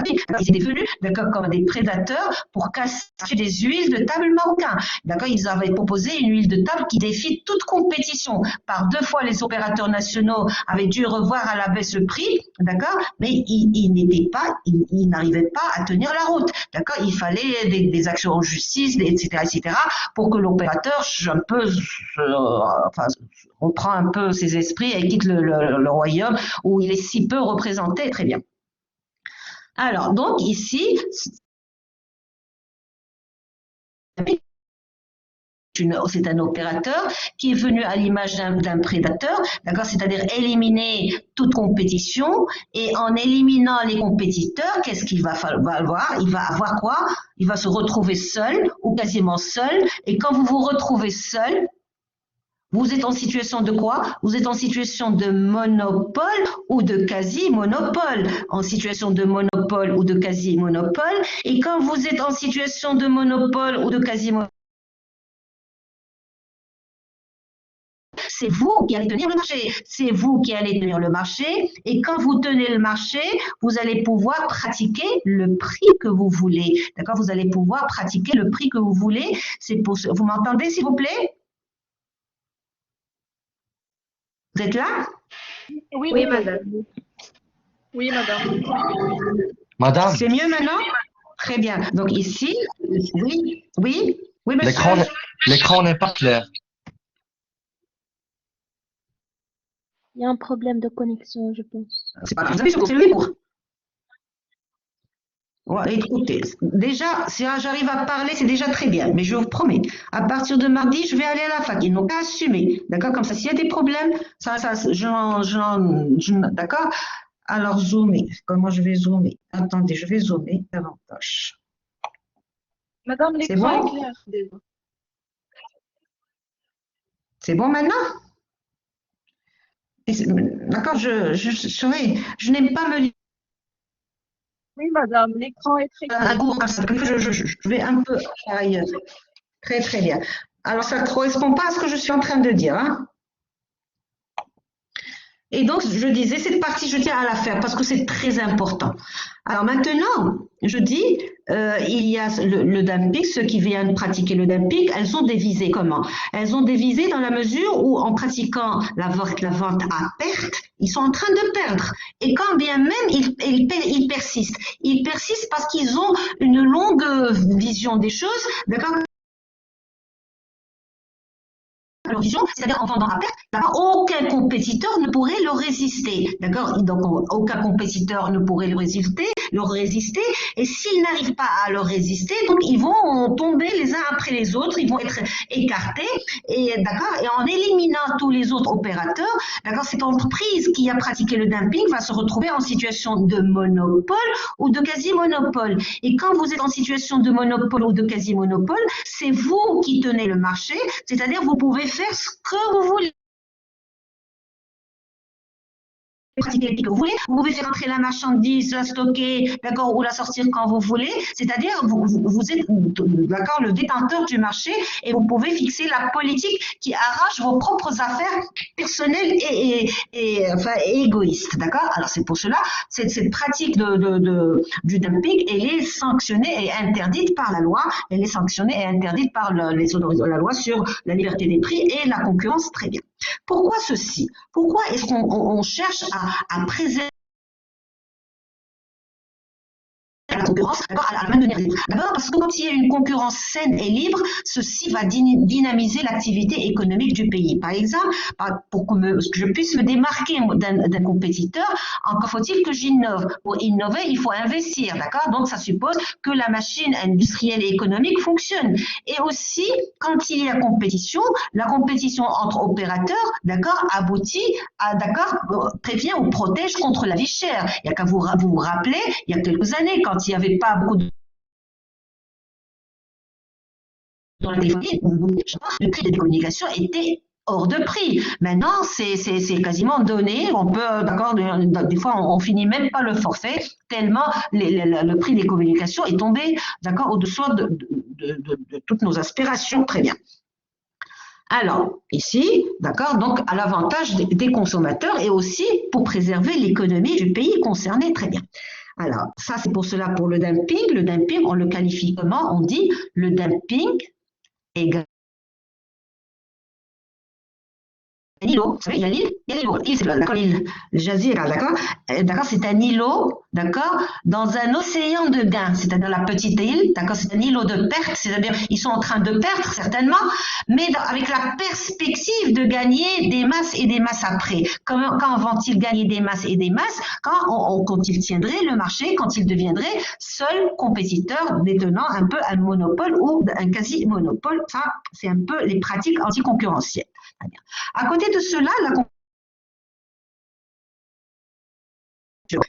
ils étaient venus, d'accord, comme des prédateurs pour casser des huiles de table marocains. D'accord, ils avaient proposé une huile de table qui défie toute compétition. Par 2 fois, les opérateurs nationaux avaient dû revoir à la baisse le prix, d'accord, mais ils n'arrivaient pas à tenir la route. D'accord, il fallait des actions en justice, etc., pour que l'opérateur reprend un peu ses esprits et quitte le royaume où il est si peu représenté. Très bien. Alors, donc ici, c'est un opérateur qui est venu à l'image d'un prédateur, d'accord, c'est-à-dire éliminer toute compétition, et en éliminant les compétiteurs, qu'est-ce qu'il va avoir? Il va avoir quoi? Il va se retrouver seul ou quasiment seul, et quand vous vous retrouvez seul, vous êtes en situation de quoi? Vous êtes en situation de monopole ou de quasi-monopole. En situation de monopole ou de quasi-monopole. Et quand vous êtes en situation de monopole ou de quasi-monopole, c'est vous qui allez tenir le marché. C'est vous qui allez tenir le marché. Et quand vous tenez le marché, vous allez pouvoir pratiquer le prix que vous voulez. D'accord? Vous allez pouvoir pratiquer le prix que vous voulez. Vous m'entendez, s'il vous plaît? Vous êtes là? Oui, madame. Oui, madame. Madame, C'est mieux maintenant? Très bien. Donc ici, oui, monsieur. l'écran n'est pas clair. Il y a un problème de connexion, je pense. C'est pas grave, vous avez sur le cours. Ouais, écoutez, déjà, si j'arrive à parler, c'est déjà très bien, mais je vous promets, à partir de mardi, je vais aller à la fac. Ils n'ont qu'à assumer, d'accord? Comme ça, s'il y a des problèmes, d'accord? Alors, zoomer. Comment je vais zoomer? Attendez, je vais zoomer davantage. Madame, C'est l'écran bon? est clair déjà. C'est bon maintenant? D'accord, je n'aime pas me lire. Oui, madame, l'écran est très clair. Comme ça, je vais un peu ailleurs. Très, très bien. Alors, ça ne correspond pas à ce que je suis en train de dire, hein. Et donc, je disais, cette partie, je tiens à la faire parce que c'est très important. Alors maintenant, je dis, il y a le dumping, ceux qui viennent pratiquer le dumping, elles ont des visées comment? Elles ont des visées dans la mesure où, en pratiquant la vente à perte, ils sont en train de perdre. Et quand bien même, ils persistent. Ils persistent parce qu'ils ont une longue vision des choses, d'accord? à leur vision, c'est-à-dire en vendant à perte, d'accord, aucun compétiteur ne pourrait leur résister, d'accord. Donc aucun compétiteur ne pourrait leur résister, et s'ils n'arrivent pas à leur résister, donc ils vont tomber les uns après les autres, ils vont être écartés, et d'accord, et en éliminant tous les autres opérateurs, d'accord, cette entreprise qui a pratiqué le dumping va se retrouver en situation de monopole ou de quasi-monopole. Et quand vous êtes en situation de monopole ou de quasi-monopole, c'est vous qui tenez le marché, c'est-à-dire vous pouvez faire ce que vous voulez. Pratiquer les prix que vous voulez, vous pouvez faire entrer la marchandise, la stocker, d'accord, ou la sortir quand vous voulez, c'est-à-dire vous êtes, d'accord, le détenteur du marché, et vous pouvez fixer la politique qui arrache vos propres affaires personnelles et égoïstes, d'accord. Alors c'est pour cela, cette pratique du dumping, elle est sanctionnée et interdite par la loi, elle est sanctionnée et interdite par la loi sur la liberté des prix et la concurrence, très bien. Pourquoi ceci? Pourquoi est-ce qu'on cherche à préserver la concurrence, d'accord, à la manière libre? D'abord parce que quand il y a une concurrence saine et libre, ceci va dynamiser l'activité économique du pays. Par exemple, pour que je puisse me démarquer d'un compétiteur, encore faut-il que j'innove. Pour innover, il faut investir, d'accord. Donc ça suppose que la machine industrielle et économique fonctionne. Et aussi, quand il y a compétition, la compétition entre opérateurs, d'accord, aboutit à, d'accord, prévient ou protège contre la vie chère. Il y a qu'à vous rappeler, il y a quelques années, quand il n'y avait pas beaucoup de dans la téléphonie, le prix des communications était hors de prix. Maintenant, c'est quasiment donné. On peut, d'accord, des fois, on finit même pas le forfait tellement le prix des communications est tombé, d'accord, au-dessous de toutes nos aspirations. Très bien. Alors, ici, d'accord, donc à l'avantage des consommateurs et aussi pour préserver l'économie du pays concerné. Très bien. Alors, ça, c'est pour cela, pour le dumping. Le dumping, on le qualifie comment? On dit le dumping égale un îlot. Vous savez, il y a l'île, il y a l'îlot. L'île, c'est l'île Jazira, d'accord? D'accord, c'est un îlot, d'accord, dans un océan de gains, c'est-à-dire la petite île, d'accord, c'est un îlot de perte, c'est-à-dire ils sont en train de perdre certainement, mais avec la perspective de gagner des masses et des masses après. Quand vont-ils gagner des masses et des masses? Quand ils tiendraient le marché, quand ils deviendraient seuls compétiteurs détenant un peu un monopole ou un quasi-monopole. Ça, c'est un peu les pratiques anticoncurrentielles. À côté de cela, la concurrence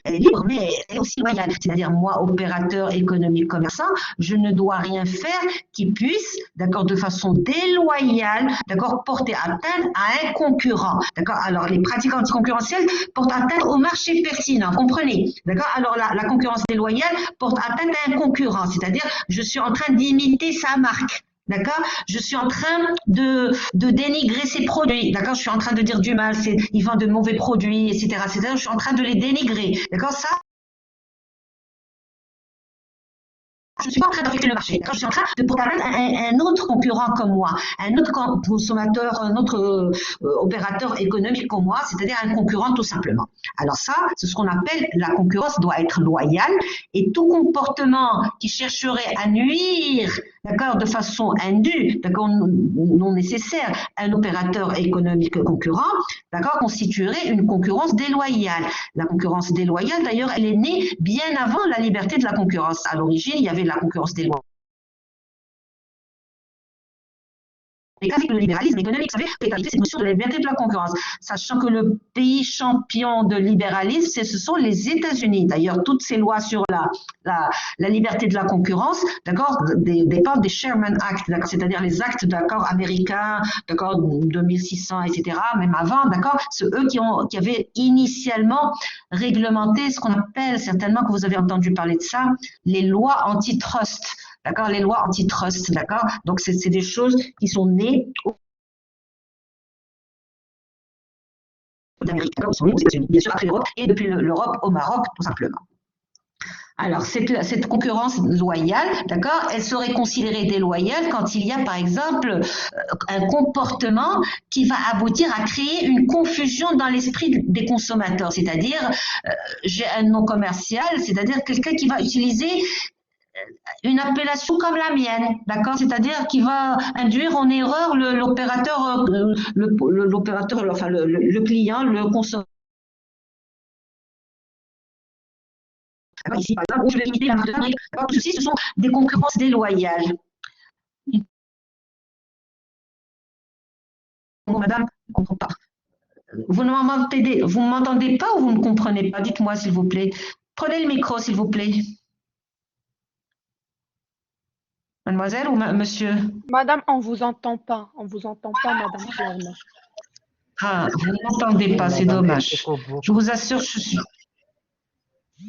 est libre, mais elle est aussi loyale. C'est-à-dire, moi, opérateur économique commerçant, je ne dois rien faire qui puisse, d'accord, de façon déloyale, d'accord, porter atteinte à un concurrent. D'accord. Alors, les pratiques anticoncurrentielles portent atteinte au marché pertinent, comprenez? D'accord. Alors, la concurrence déloyale porte atteinte à un concurrent, c'est-à-dire, je suis en train d'imiter sa marque. D'accord, je suis en train de dénigrer ses produits. D'accord, je suis en train de dire du mal, ils vendent de mauvais produits, etc., etc. Je suis en train de les dénigrer. D'accord, ça. Je ne suis pas en train d'affecter le marché. Je suis en train de porter un autre concurrent comme moi, un autre consommateur, un autre opérateur économique comme moi, c'est-à-dire un concurrent tout simplement. Alors ça, c'est ce qu'on appelle la concurrence doit être loyale, et tout comportement qui chercherait à nuire, d'accord, de façon indue, d'accord, non nécessaire, un opérateur économique concurrent, d'accord, constituerait une concurrence déloyale. La concurrence déloyale, d'ailleurs, elle est née bien avant la liberté de la concurrence. À l'origine, il y avait la concurrence déloyale. Et qu'avec le libéralisme économique, vous savez, c'est cette notion de la liberté de la concurrence, sachant que le pays champion de libéralisme, ce sont les États-Unis. D'ailleurs, toutes ces lois sur la liberté de la concurrence, d'accord, dépendent des Sherman Act, c'est-à-dire les actes, d'accord, américains, d'accord, 2600, etc., même avant, d'accord, c'est eux qui avaient initialement réglementé ce qu'on appelle, certainement que vous avez entendu parler de ça, les lois antitrust. D'accord, les lois antitrust, d'accord. Donc c'est des choses qui sont nées d'Amérique, d'accord, sont nées aux États-Unis, bien sûr après l'Europe, et depuis l'Europe au Maroc, tout simplement. Alors cette concurrence loyale, d'accord, elle serait considérée déloyale quand il y a par exemple un comportement qui va aboutir à créer une confusion dans l'esprit des consommateurs, c'est-à-dire j'ai un nom commercial, c'est-à-dire quelqu'un qui va utiliser une appellation comme la mienne, d'accord? C'est-à-dire qui va induire en erreur l'opérateur, enfin le client, le consommateur. Ici, par exemple, je vais limiter la marque de fabrique. Tout ceci, ce sont des concurrences déloyales. Bon, madame, je ne comprends pas. Vous ne m'entendez pas ou vous ne comprenez pas? Dites-moi, s'il vous plaît. Prenez le micro, s'il vous plaît. Mademoiselle ou monsieur? Madame, on vous entend pas. On vous entend pas, madame, clairement. Ah, vous ne m'entendez pas, c'est dommage. Je vous assure, je suis...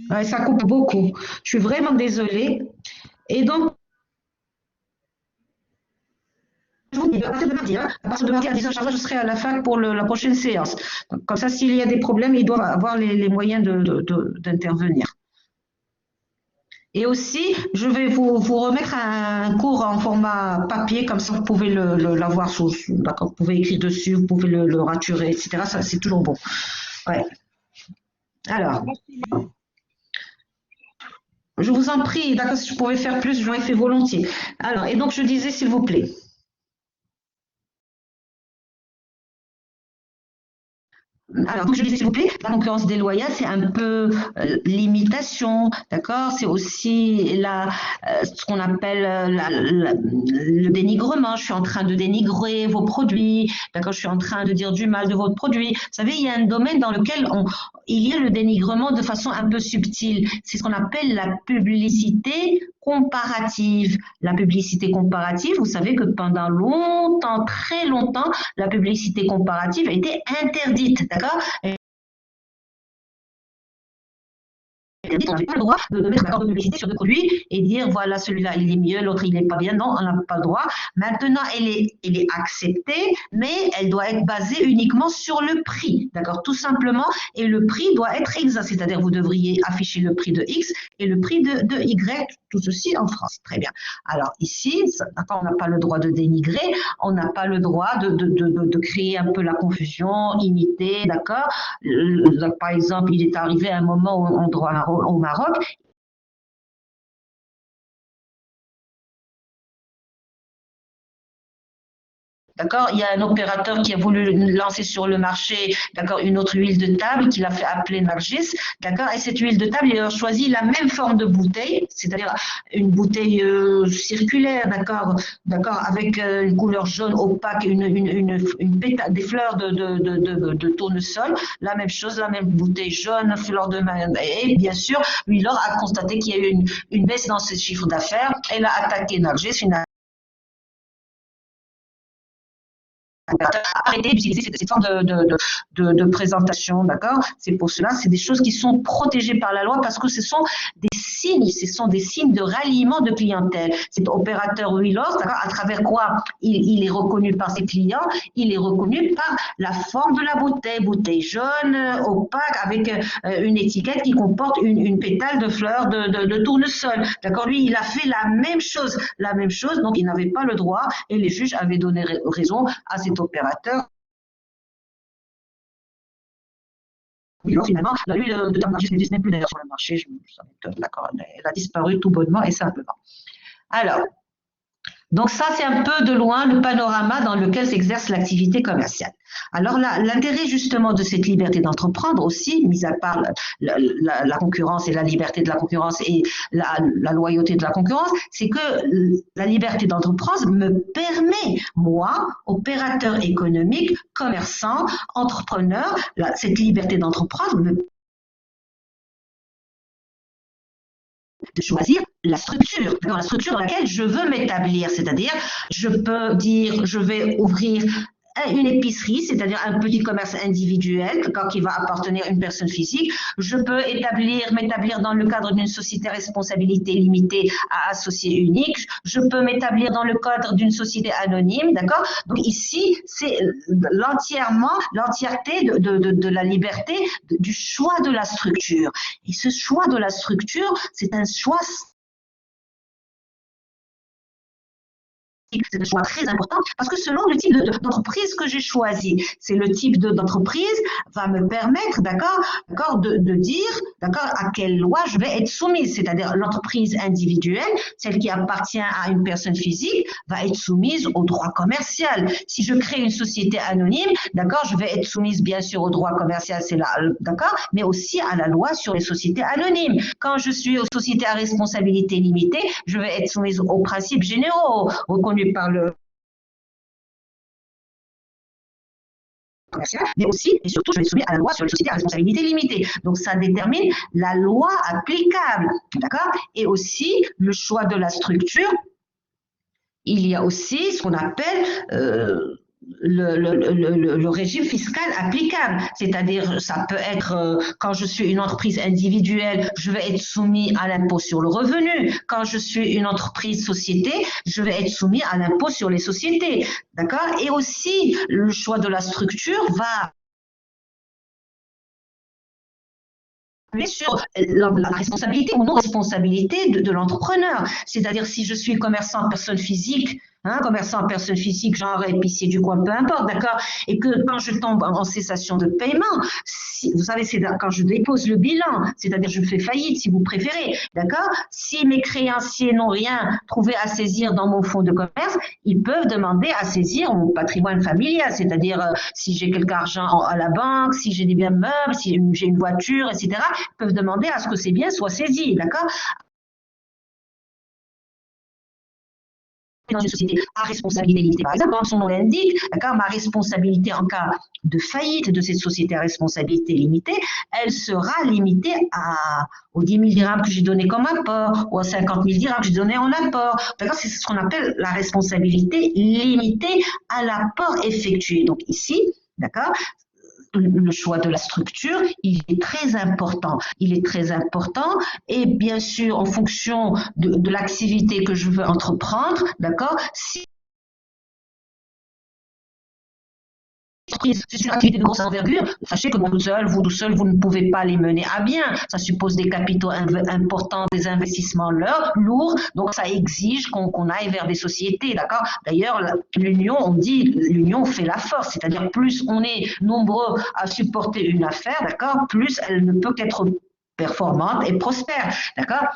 Ouais, ça coupe beaucoup. Je suis vraiment désolée. Et donc, je vous dis, à partir de mardi, à 10h, je serai à la fac pour la prochaine séance. Donc, comme ça, s'il y a des problèmes, ils doivent avoir les moyens d'intervenir. Et aussi, je vais vous remettre un cours en format papier, comme ça vous pouvez l'avoir d'accord, vous pouvez écrire dessus, vous pouvez le raturer, etc. Ça, c'est toujours bon. Ouais. Alors, je vous en prie, d'accord, si je pouvais faire plus, j'aurais fait volontiers. Alors, et donc je disais, s'il vous plaît. Alors, donc je disais, s'il vous plaît, la concurrence déloyale, c'est un peu l'imitation, d'accord? C'est aussi ce qu'on appelle le dénigrement. Je suis en train de dénigrer vos produits, d'accord? Je suis en train de dire du mal de votre produit. Vous savez, il y a un domaine dans lequel il y a le dénigrement de façon un peu subtile. C'est ce qu'on appelle la publicité comparative. La publicité comparative, vous savez que pendant longtemps, très longtemps, la publicité comparative était interdite, d'accord? On n'avait pas le droit de mettre d'accord de publicité sur deux produits et dire voilà, celui-là il est mieux, l'autre il n'est pas bien. Non, on n'a pas le droit. Maintenant, elle est acceptée, mais elle doit être basée uniquement sur le prix, d'accord, tout simplement. Et le prix doit être exact, c'est-à-dire vous devriez afficher le prix de X et le prix de Y, tout ceci en France. Très bien. Alors ici, on n'a pas le droit de dénigrer, on n'a pas le droit de créer un peu la confusion, imiter, d'accord. Par exemple, il est arrivé un moment où on doit au Maroc. D'accord, il y a un opérateur qui a voulu lancer sur le marché, d'accord, une autre huile de table qu'il a fait appeler Nargis, d'accord, et cette huile de table, il a choisi la même forme de bouteille, c'est-à-dire une bouteille circulaire, d'accord, avec une couleur jaune opaque, des fleurs de tournesol, la même chose, la même bouteille jaune, fleur de main, et bien sûr, lui, Laure a constaté qu'il y a eu une baisse dans ses chiffres d'affaires, elle a attaqué Nargis, arrêter d'utiliser cette forme de présentation, d'accord? C'est pour cela, c'est des choses qui sont protégées par la loi parce que ce sont des signes de ralliement de clientèle. Cet opérateur Willows, à travers quoi il est reconnu par ses clients, il est reconnu par la forme de la bouteille jaune, opaque, avec une étiquette qui comporte une pétale de fleurs de tournesol, d'accord? Lui, il a fait la même chose, donc il n'avait pas le droit et les juges avaient donné raison à cet opérateur. Oui, finalement, l'huile de table Nargis n'est plus d'ailleurs sur le marché, d'accord, elle a disparu tout bonnement et simplement. Alors, donc ça, c'est un peu de loin le panorama dans lequel s'exerce l'activité commerciale. Alors là, l'intérêt justement de cette liberté d'entreprendre aussi, mis à part la concurrence et la liberté de la concurrence et la loyauté de la concurrence, c'est que la liberté d'entreprendre me permet, moi, opérateur économique, commerçant, entrepreneur, cette liberté d'entreprendre me de choisir la structure dans laquelle je veux m'établir, c'est-à-dire je peux dire je vais ouvrir une épicerie, c'est-à-dire un petit commerce individuel qui va appartenir à une personne physique. Je peux m'établir dans le cadre d'une société à responsabilité limitée à associé unique. Je peux m'établir dans le cadre d'une société anonyme, d'accord? Donc ici, c'est l'entièreté de la liberté du choix de la structure. Et ce choix de la structure, c'est un choix c'est un choix très important parce que selon le type d'entreprise que j'ai choisi, c'est le type d'entreprise va me permettre, d'accord, de dire, d'accord, à quelle loi je vais être soumise. C'est-à-dire l'entreprise individuelle, celle qui appartient à une personne physique, va être soumise au droit commercial. Si je crée une société anonyme, d'accord, je vais être soumise bien sûr au droit commercial, c'est là, d'accord, mais aussi à la loi sur les sociétés anonymes. Quand je suis aux sociétés à responsabilité limitée, je vais être soumise aux principes généraux reconnus par le commercial, mais aussi et surtout je vais être soumise à la loi sur les sociétés à responsabilité limitée. Donc ça détermine la loi applicable, d'accord, et aussi le choix de la structure. Il y a aussi ce qu'on appelle le régime fiscal applicable, c'est-à-dire ça peut être quand je suis une entreprise individuelle, je vais être soumis à l'impôt sur le revenu. Quand je suis une entreprise société, je vais être soumis à l'impôt sur les sociétés, d'accord. Et aussi le choix de la structure va sur la responsabilité ou non responsabilité de l'entrepreneur. C'est-à-dire si je suis commerçant personne physique, commerçant personne physique, genre épicier du coin, peu importe, d'accord, et que quand je tombe en cessation de paiement, vous savez, c'est quand je dépose le bilan, c'est-à-dire je fais faillite si vous préférez, d'accord, si mes créanciers n'ont rien trouvé à saisir dans mon fonds de commerce, ils peuvent demander à saisir mon patrimoine familial, c'est-à-dire si j'ai quelque argent à la banque, si j'ai des biens meubles, si j'ai une voiture, etc., ils peuvent demander à ce que ces biens soient saisis, d'accord. Dans une société à responsabilité limitée, par exemple, comme son nom l'indique, d'accord, ma responsabilité en cas de faillite de cette société à responsabilité limitée, elle sera limitée aux 10 000 dirhams que j'ai donné comme apport ou aux 50 000 dirhams que j'ai donné en apport. D'accord, c'est ce qu'on appelle la responsabilité limitée à l'apport effectué. Donc ici, d'accord, le choix de la structure, il est très important. Il est très important et bien sûr, en fonction de l'activité que je veux entreprendre, d'accord, si c'est une activité de grosse envergure, sachez que vous tout seul, vous ne pouvez pas les mener à bien. Ça suppose des capitaux importants, des investissements lourds, donc ça exige qu'on aille vers des sociétés, d'accord. D'ailleurs, l'union, on dit, l'union fait la force, c'est-à-dire plus on est nombreux à supporter une affaire, d'accord, plus elle ne peut qu'être performante et prospère, d'accord.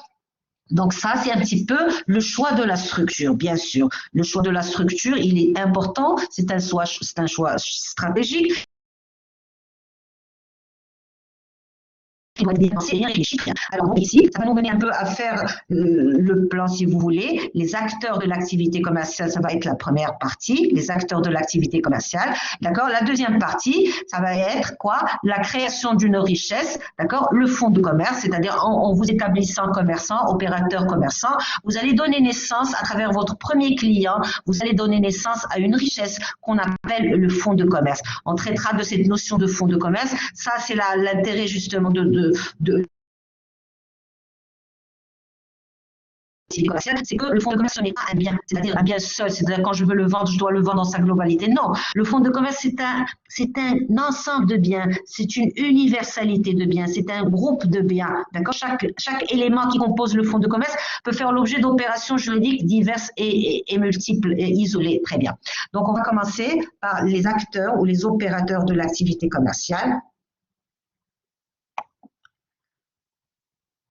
Donc ça, c'est un petit peu le choix de la structure, bien sûr. Le choix de la structure, il est important, c'est un choix stratégique. Il doit être bien pensé, bien réfléchi. Alors donc ici, ça va nous mener un peu à faire le plan si vous voulez. Les acteurs de l'activité commerciale, ça va être la première partie, les acteurs de l'activité commerciale. D'accord. La deuxième partie, ça va être quoi? La création d'une richesse, d'accord. Le fonds de commerce, c'est-à-dire en vous établissant commerçant, opérateur commerçant, vous allez donner naissance à travers votre premier client, vous allez donner naissance à une richesse qu'on appelle le fonds de commerce. On traitera de cette notion de fonds de commerce. Ça, c'est l'intérêt justement de c'est que le fonds de commerce n'est pas un bien, c'est-à-dire un bien seul, c'est-à-dire quand je veux le vendre, je dois le vendre dans sa globalité. Non, le fonds de commerce, c'est un ensemble de biens, c'est une universalité de biens, c'est un groupe de biens. D'accord. Chaque élément qui compose le fonds de commerce peut faire l'objet d'opérations juridiques diverses et multiples et isolées. Très bien. Donc, on va commencer par les acteurs ou les opérateurs de l'activité commerciale.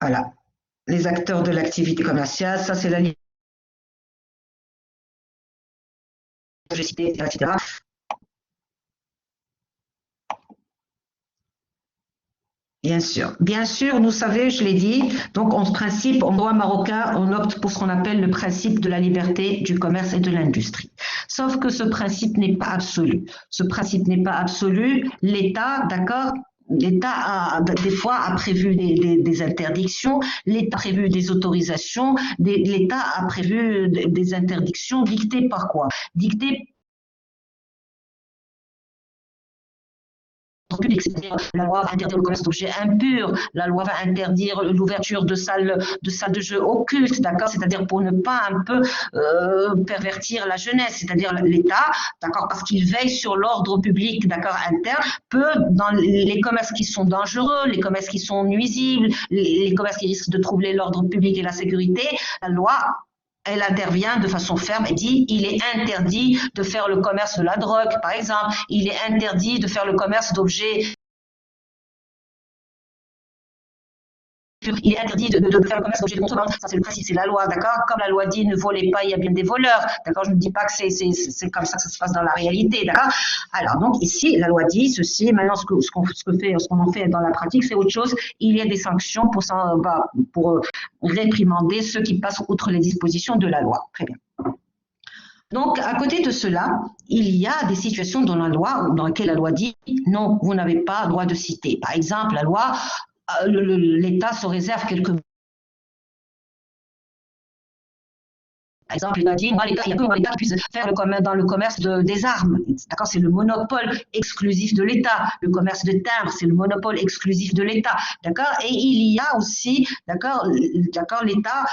Voilà, les acteurs de l'activité commerciale, ça c'est la ligne. J'ai cité, etc. Bien sûr, vous savez, je l'ai dit, donc en principe, en droit marocain, on opte pour ce qu'on appelle le principe de la liberté du commerce et de l'industrie. Sauf que ce principe n'est pas absolu. Ce principe n'est pas absolu. L'État, d'accord, l'État des fois a prévu des interdictions, l'État a prévu des autorisations, l'État a prévu des interdictions dictées par quoi? Dictées public, c'est-à-dire la loi va interdire le commerce d'objets impurs, la loi va interdire l'ouverture de salles de jeux occultes, d'accord, c'est-à-dire pour ne pas un peu pervertir la jeunesse, c'est-à-dire l'État, d'accord, parce qu'il veille sur l'ordre public, d'accord, interne, peut dans les commerces qui sont dangereux, les commerces qui sont nuisibles, les commerces qui risquent de troubler l'ordre public et la sécurité, la loi elle intervient de façon ferme et dit il est interdit de faire le commerce de la drogue, par exemple, il est interdit de faire le commerce d'objets. Il est interdit de faire le commerce d'objets de contrebande. Ça, c'est le principe, c'est la loi, d'accord? Comme la loi dit ne volez pas, il y a bien des voleurs, d'accord? Je ne dis pas que c'est comme ça que ça se passe dans la réalité, d'accord? Alors, donc, ici, la loi dit ceci. Maintenant, ce qu'on en fait dans la pratique, c'est autre chose. Il y a des sanctions pour réprimander ceux qui passent outre les dispositions de la loi. Très bien. Donc, à côté de cela, il y a des situations dans la loi dans lesquelles la loi dit non, vous n'avez pas droit de citer. Par exemple, la loi, l'État se réserve quelques... Par exemple, l'État dit, moi, l'État, il n'y a que moi, l'État qui puisse faire dans le commerce des armes. D'accord, c'est le monopole exclusif de l'État. Le commerce de timbres, c'est le monopole exclusif de l'État. D'accord, et il y a aussi, d'accord, l'État,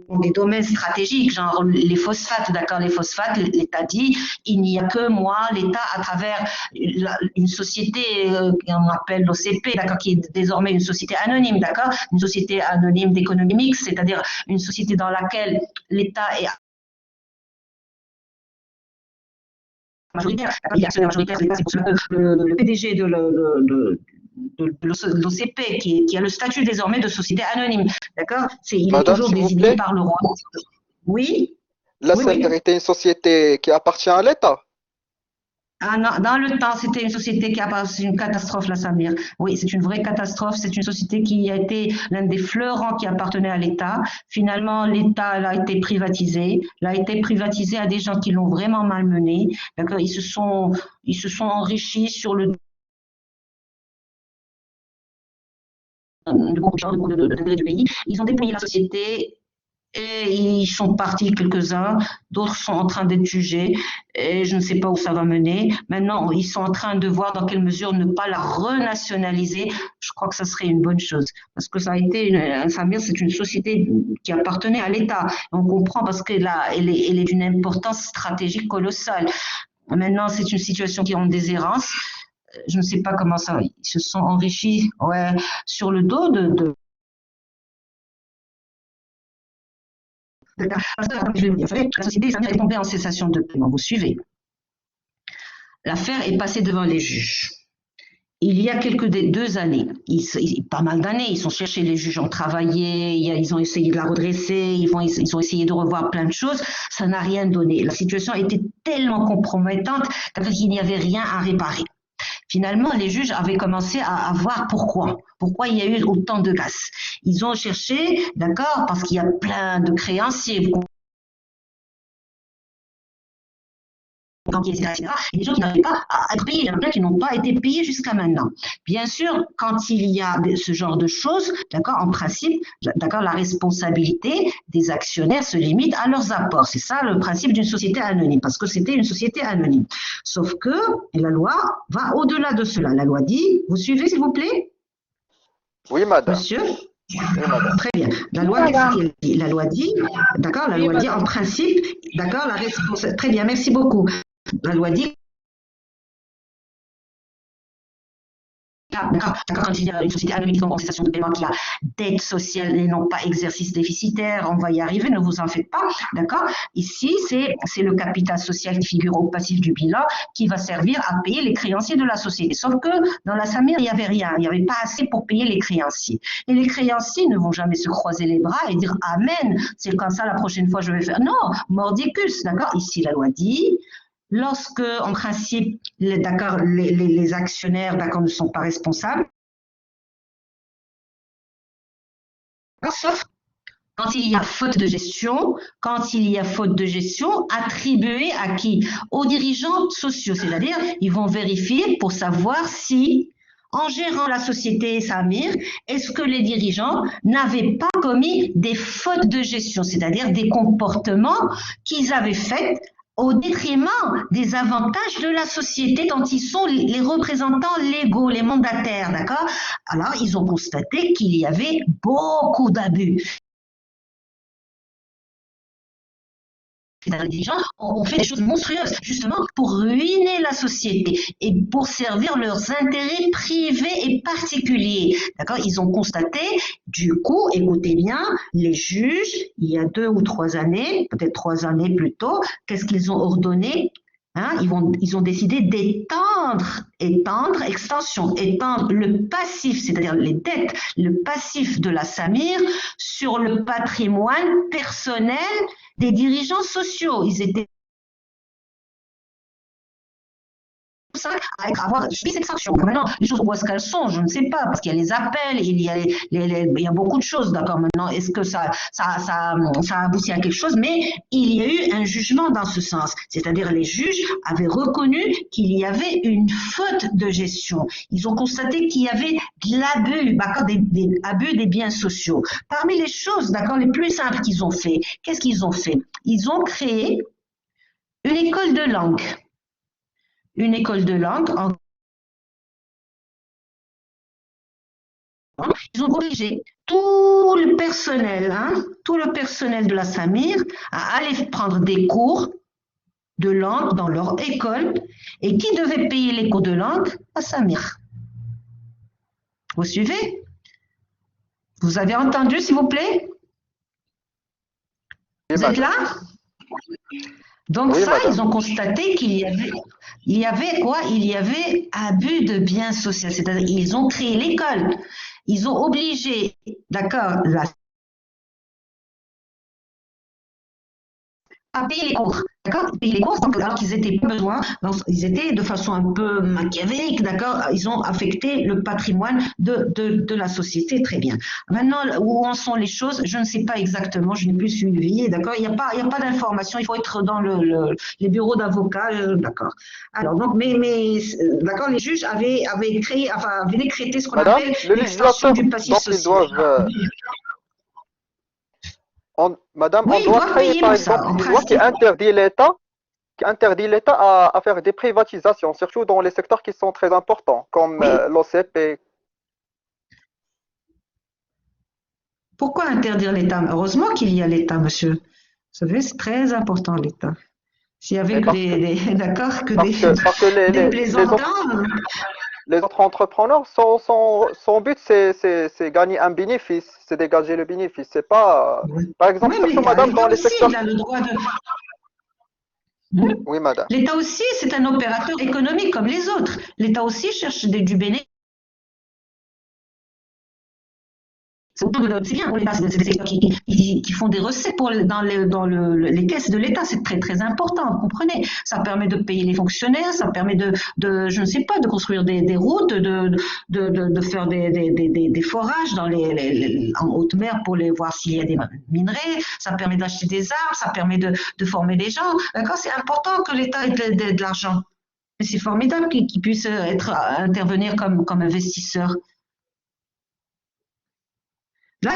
dans des domaines stratégiques, genre les phosphates, d'accord, les phosphates, l'État dit, il n'y a que moi, l'État, à travers une société qu'on appelle l'OCP, d'accord, qui est désormais une société anonyme, d'accord, une société anonyme d'économie mixte, c'est-à-dire une société dans laquelle l'État est majoritaire, il y a actionnaire majoritaire, c'est pour cela que le PDG de l'OCP, qui a le statut désormais de société anonyme, d'accord, il est Madame, toujours s'il vous désigné plaît, par le roi. Oui, la oui, oui. Samir était une société qui appartient à l'État. Ah non, dans le temps, c'était une société qui a passé une catastrophe, la Samir. Oui, c'est une vraie catastrophe. C'est une société qui a été l'un des fleurants qui appartenait à l'État. Finalement, l'État a été privatisé. L'a été privatisé à des gens qui l'ont vraiment malmené. D'accord, ils se sont enrichis sur le degré du pays. Ils ont dépouillé la société. Et ils sont partis quelques-uns, d'autres sont en train d'être jugés, et je ne sais pas où ça va mener. Maintenant, ils sont en train de voir dans quelle mesure ne pas la renationaliser. Je crois que ça serait une bonne chose, parce que ça a été Samir, c'est une société qui appartenait à l'État. On comprend parce qu'elle est d'une importance stratégique colossale. Maintenant, c'est une situation qui est en déshérence. Je ne sais pas comment ça, ils se sont enrichis, ouais, sur le dos de parce que, comme je l'ai dit, la société est tombée en cessation de paiement. Vous suivez. L'affaire est passée devant les juges. Il y a 2 années, pas mal d'années, ils ont cherché, les juges ont travaillé, ils ont essayé de la redresser, ils ont essayé de revoir plein de choses, ça n'a rien donné. La situation était tellement compromettante qu'il n'y avait rien à réparer. Finalement, les juges avaient commencé à voir pourquoi il y a eu autant de casse. Ils ont cherché, d'accord, parce qu'il y a plein de créanciers, etc. Et des gens qui n'arrivaient pas à être payés, il y en a qui n'ont pas été payés jusqu'à maintenant. Bien sûr, quand il y a ce genre de choses, d'accord, en principe, d'accord, la responsabilité des actionnaires se limite à leurs apports. C'est ça le principe d'une société anonyme, parce que c'était une société anonyme. Sauf que la loi va au-delà de cela. La loi dit, vous suivez s'il vous plaît? Oui, madame. Monsieur? Oui, madame. Très bien. La loi, qu'est-ce qu'elle dit? La loi dit, d'accord, la loi dit en principe, d'accord, la responsabilité. Très bien, merci beaucoup. La loi dit, d'accord, quand il y a une société anonyme en cessation de paiement qui a dette sociale et non pas exercice déficitaire, on va y arriver, ne vous en faites pas, d'accord. Ici, c'est le capital social qui figure au passif du bilan qui va servir à payer les créanciers de la société. Sauf que dans la Samir, il n'y avait rien, il n'y avait pas assez pour payer les créanciers. Et les créanciers ne vont jamais se croiser les bras et dire « Amen, c'est comme ça la prochaine fois je vais faire ». Non, mordicus, d'accord. Ici, la loi dit… Lorsque, en principe, les actionnaires ne sont pas responsables, sauf quand il y a faute de gestion, attribuée à qui? Aux dirigeants sociaux, c'est-à-dire ils vont vérifier pour savoir si, en gérant la société Samir, est-ce que les dirigeants n'avaient pas commis des fautes de gestion, c'est-à-dire des comportements qu'ils avaient faits au détriment des avantages de la société dont ils sont les représentants légaux, les mandataires, d'accord? Alors, ils ont constaté qu'il y avait beaucoup d'abus. les dirigeants ont fait des choses monstrueuses, justement pour ruiner la société et pour servir leurs intérêts privés et particuliers. D'accord? Ils ont constaté, du coup, écoutez bien, les juges, il y a 2 ou 3 années, peut-être 3 années plus tôt, qu'est-ce qu'ils ont ordonné? Hein, ils ont décidé étendre le passif, c'est-à-dire les dettes, le passif de la Samir sur le patrimoine personnel des dirigeants sociaux. Ils étaient à avoir subi cette sanction. Maintenant, les choses, où est-ce qu'elles sont? Je ne sais pas, parce qu'il y a les appels, il y a beaucoup de choses, d'accord. Maintenant, est-ce que ça aboutit à quelque chose? Mais il y a eu un jugement dans ce sens. C'est-à-dire, les juges avaient reconnu qu'il y avait une faute de gestion. Ils ont constaté qu'il y avait de l'abus, d'accord, des abus des biens sociaux. Parmi les choses, d'accord, les plus simples qu'ils ont fait, qu'est-ce qu'ils ont fait? Ils ont créé une école de langue. Une école de langue. Ils ont obligé tout le personnel de la Samir à aller prendre des cours de langue dans leur école. Et qui devait payer les cours de langue? La Samir. Vous suivez? Vous avez entendu, s'il vous plaît? Vous êtes là? Donc Oui, ça, madame. ils ont constaté qu'il y avait quoi? Il y avait abus de biens sociaux. C'est-à-dire, ils ont créé l'école. Ils ont obligé, d'accord, à payer les cours, d'accord, payer les cours, alors qu'ils n'étaient pas besoin, ils étaient de façon un peu machiavélique, d'accord, ils ont affecté le patrimoine de la société, très bien. Maintenant, où en sont les choses, je ne sais pas exactement, je n'ai plus suivi, d'accord, il n'y a pas d'information, il faut être dans les bureaux d'avocats, d'accord. Alors, donc, mais d'accord, les juges avaient décrété ce qu'on Madame, appelle le l'extension législateur, du passif donc ils social. doivent, madame, Oui, on ils doit doivent créer payer par pour ça, exemple en une loi qui principe. interdit l'État à faire des privatisations, surtout dans les secteurs qui sont très importants, comme Oui. l'OCP. Pourquoi interdire l'État? Heureusement qu'il y a l'État, monsieur. Vous savez, c'est très important, l'État. S'il y avait Mais que parce que, d'accord, que parce que des plaisantins. les autres entrepreneurs, son but, c'est gagner un bénéfice, c'est dégager le bénéfice. C'est pas, par exemple, Même surtout, l'État, madame, dans les aussi, secteurs. il a le droit de. Oui, madame. L'État aussi, c'est un opérateur économique comme les autres. L'État aussi cherche du bénéfice. C'est bien pour l'État, c'est des secteurs qui font des recettes dans les caisses de l'État, c'est très très important, vous comprenez? Ça permet de payer les fonctionnaires, ça permet je ne sais pas, de construire des routes, de faire des forages en haute mer pour voir s'il y a des minerais, ça permet d'acheter des arbres, ça permet de former des gens, d'accord? C'est important que l'État ait de l'argent. Et c'est formidable qu'il puisse intervenir comme investisseur. Là,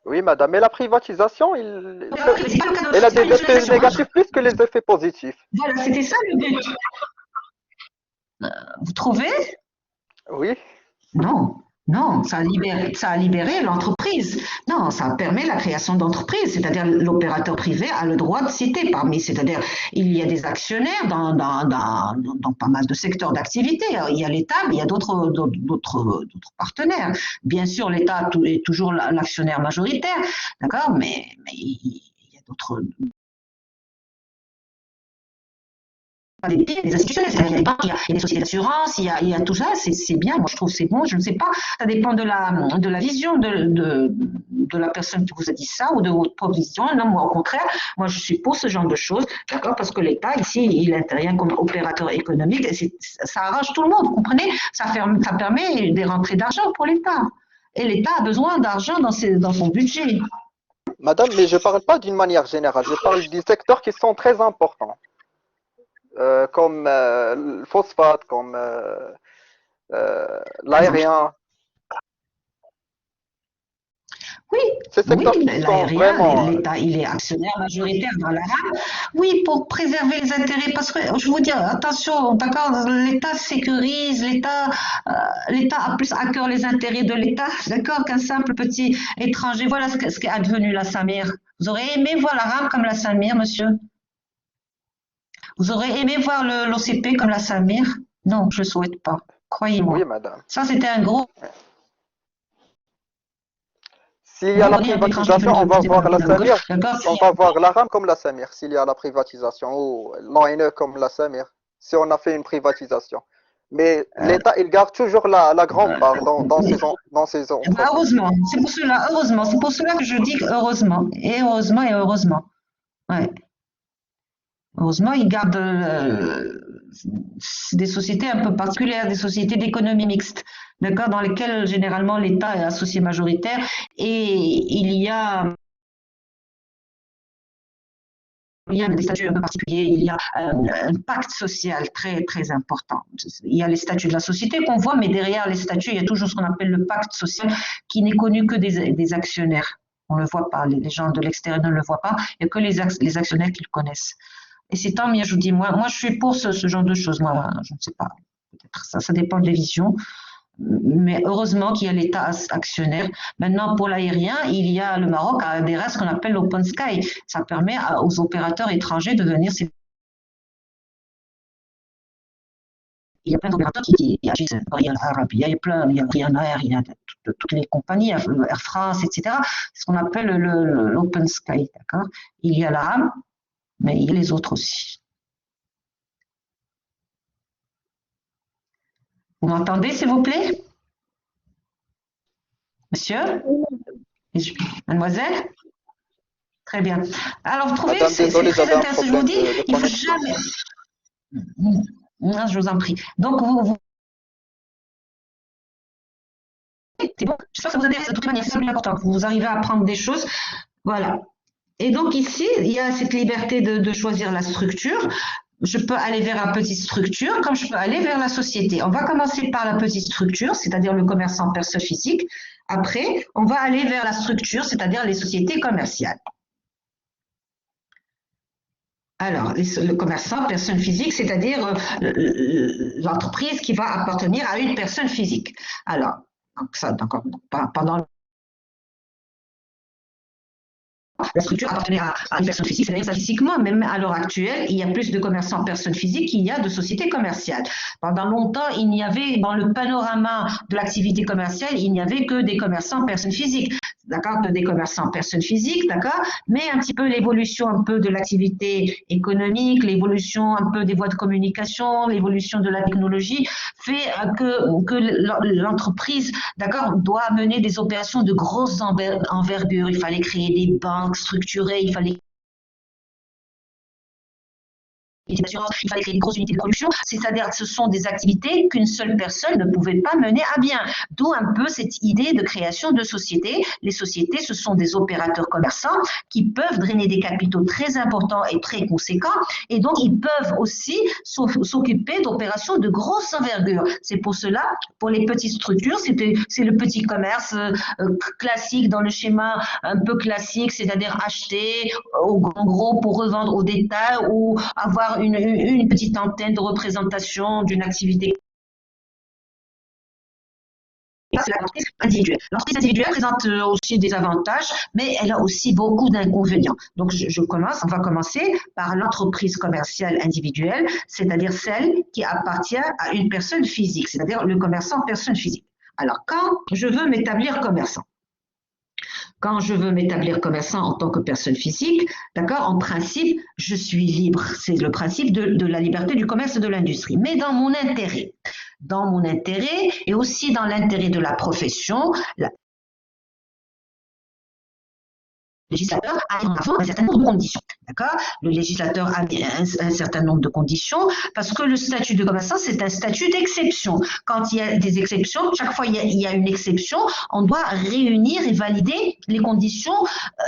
Oui, madame. Mais la privatisation, elle a c'est pas des une effets nationalisation, hein. négatifs plus que les effets positifs. Voilà, c'était ça le but. Vous trouvez? Oui. Non, non, ça a libéré l'entreprise. Non, ça permet la création d'entreprises, c'est-à-dire l'opérateur privé a le droit de citer c'est-à-dire il y a des actionnaires dans pas mal de secteurs d'activité. Il y a l'État, mais il y a d'autres partenaires. Bien sûr, l'État est toujours l'actionnaire majoritaire, d'accord, mais il y a d'autres. Des institutionnels, il y a les banques, il y a les sociétés d'assurance, il y a tout ça, c'est bien, moi je trouve c'est bon, je ne sais pas, ça dépend de la vision de la personne qui vous a dit ça ou de votre propre vision. Non, moi au contraire, moi je suis pour ce genre de choses, d'accord, parce que l'État ici, il intervient comme opérateur économique, et ça arrange tout le monde, vous comprenez, ça permet des rentrées d'argent pour l'État, et l'État a besoin d'argent dans son budget. Madame, mais je ne parle pas d'une manière générale, je parle des secteurs qui sont très importants. Comme le phosphate, comme l'aérien. Oui, Ces secteurs qui sont l'aérien, vraiment. l'État, il est actionnaire majoritaire dans la RAM. Oui, pour préserver les intérêts, parce que je vous dis, attention, d'accord, l'État sécurise, l'État a plus à cœur les intérêts de l'État, d'accord, qu'un simple petit étranger. Voilà ce qu'est advenu la Samir. Vous aurez aimé voir la RAM comme la Samir, monsieur? Vous aurez aimé voir l'OCP comme la Samir? Non, je ne souhaite pas. Croyez-moi. Oui, madame. Ça, c'était un gros. S'il y a la privatisation, on va voir la Samir. On va voir la RAM comme la Samir. S'il y a la privatisation ou l'ONE comme la Samir. Si on a fait une privatisation. Mais l'État, il garde toujours la grande part dans ses entreprises. Heureusement, c'est pour cela, heureusement. C'est pour cela que je dis heureusement. Et heureusement et heureusement. Ouais. Heureusement, ils gardent des sociétés un peu particulières, des sociétés d'économie mixte, d'accord, dans lesquelles généralement l'État est associé majoritaire et il y a des statuts un peu particuliers, il y a un pacte social très, très important. Il y a les statuts de la société qu'on voit, mais derrière les statuts, il y a toujours ce qu'on appelle le pacte social qui n'est connu que des actionnaires. On ne le voit pas, les gens de l'extérieur ne le voient pas, il n'y a que les actionnaires qui le connaissent. Et c'est tant mieux, je vous dis, moi je suis pour ce genre de choses, moi, je ne sais pas, peut-être ça dépend des visions, mais heureusement qu'il y a l'État actionnaire. Maintenant, pour l'aérien, il y a le Maroc a adhéré à ce qu'on appelle l'Open Sky. Ça permet aux opérateurs étrangers de venir. Il y a plein d'opérateurs qui agissent. Il y a plein, il y a Ryanair, il y a toutes les compagnies, Air France, etc. C'est ce qu'on appelle l'Open Sky, d'accord? Il y a la RAM, mais il y a les autres aussi. Vous m'entendez, s'il vous plaît? Monsieur? Mademoiselle? Très bien. Alors, vous trouvez que c'est très intéressant. Je vous dis, il ne faut jamais... Non, je vous en prie. Donc, c'est bon, j'espère que ça vous intéresse de toute manière, c'est important. Vous arrivez à apprendre des choses. Voilà. Et donc, ici, il y a cette liberté de choisir la structure. Je peux aller vers la petite structure comme je peux aller vers la société. On va commencer par la petite structure, c'est-à-dire le commerçant personne physique. Après, on va aller vers la structure, c'est-à-dire les sociétés commerciales. Alors, le commerçant personne physique, c'est-à-dire l'entreprise qui va appartenir à une personne physique. Alors, pendant la structure appartenait à une personne physique, c'est-à-dire statistiquement, même à l'heure actuelle, il y a plus de commerçants personnes physiques qu'il y a de sociétés commerciales. Pendant longtemps, il n'y avait, dans le panorama de l'activité commerciale, il n'y avait que des commerçants personnes physiques, d'accord, que des commerçants personnes physiques, d'accord, mais un petit peu l'évolution un peu de l'activité économique, l'évolution un peu des voies de communication, l'évolution de la technologie fait que l'entreprise, d'accord, doit mener des opérations de grosse envergure. Il fallait créer des banques structurées, il fallait il fallait créer une grosse unité de production, c'est-à-dire que ce sont des activités qu'une seule personne ne pouvait pas mener à bien. D'où un peu cette idée de création de sociétés. Les sociétés, ce sont des opérateurs commerçants qui peuvent drainer des capitaux très importants et très conséquents, et donc ils peuvent aussi s'occuper d'opérations de grosse envergure. C'est pour cela, pour les petites structures, c'est le petit commerce classique dans le schéma un peu classique, c'est-à-dire acheter en gros pour revendre au détail ou avoir une petite antenne de représentation d'une activité. C'est l'entreprise individuelle. L'entreprise individuelle présente aussi des avantages, mais elle a aussi beaucoup d'inconvénients. Donc, on va commencer par l'entreprise commerciale individuelle, c'est-à-dire celle qui appartient à une personne physique, c'est-à-dire le commerçant personne physique. Alors, quand je veux m'établir commerçant, en tant que personne physique, d'accord, en principe, je suis libre. C'est le principe de la liberté du commerce et de l'industrie. Mais dans mon intérêt et aussi dans l'intérêt de la profession, le législateur a mis en avant un certain nombre de conditions. D'accord? Le législateur a mis un certain nombre de conditions parce que le statut de commerçant, c'est un statut d'exception. Quand il y a des exceptions, chaque fois il y a une exception, on doit réunir et valider les conditions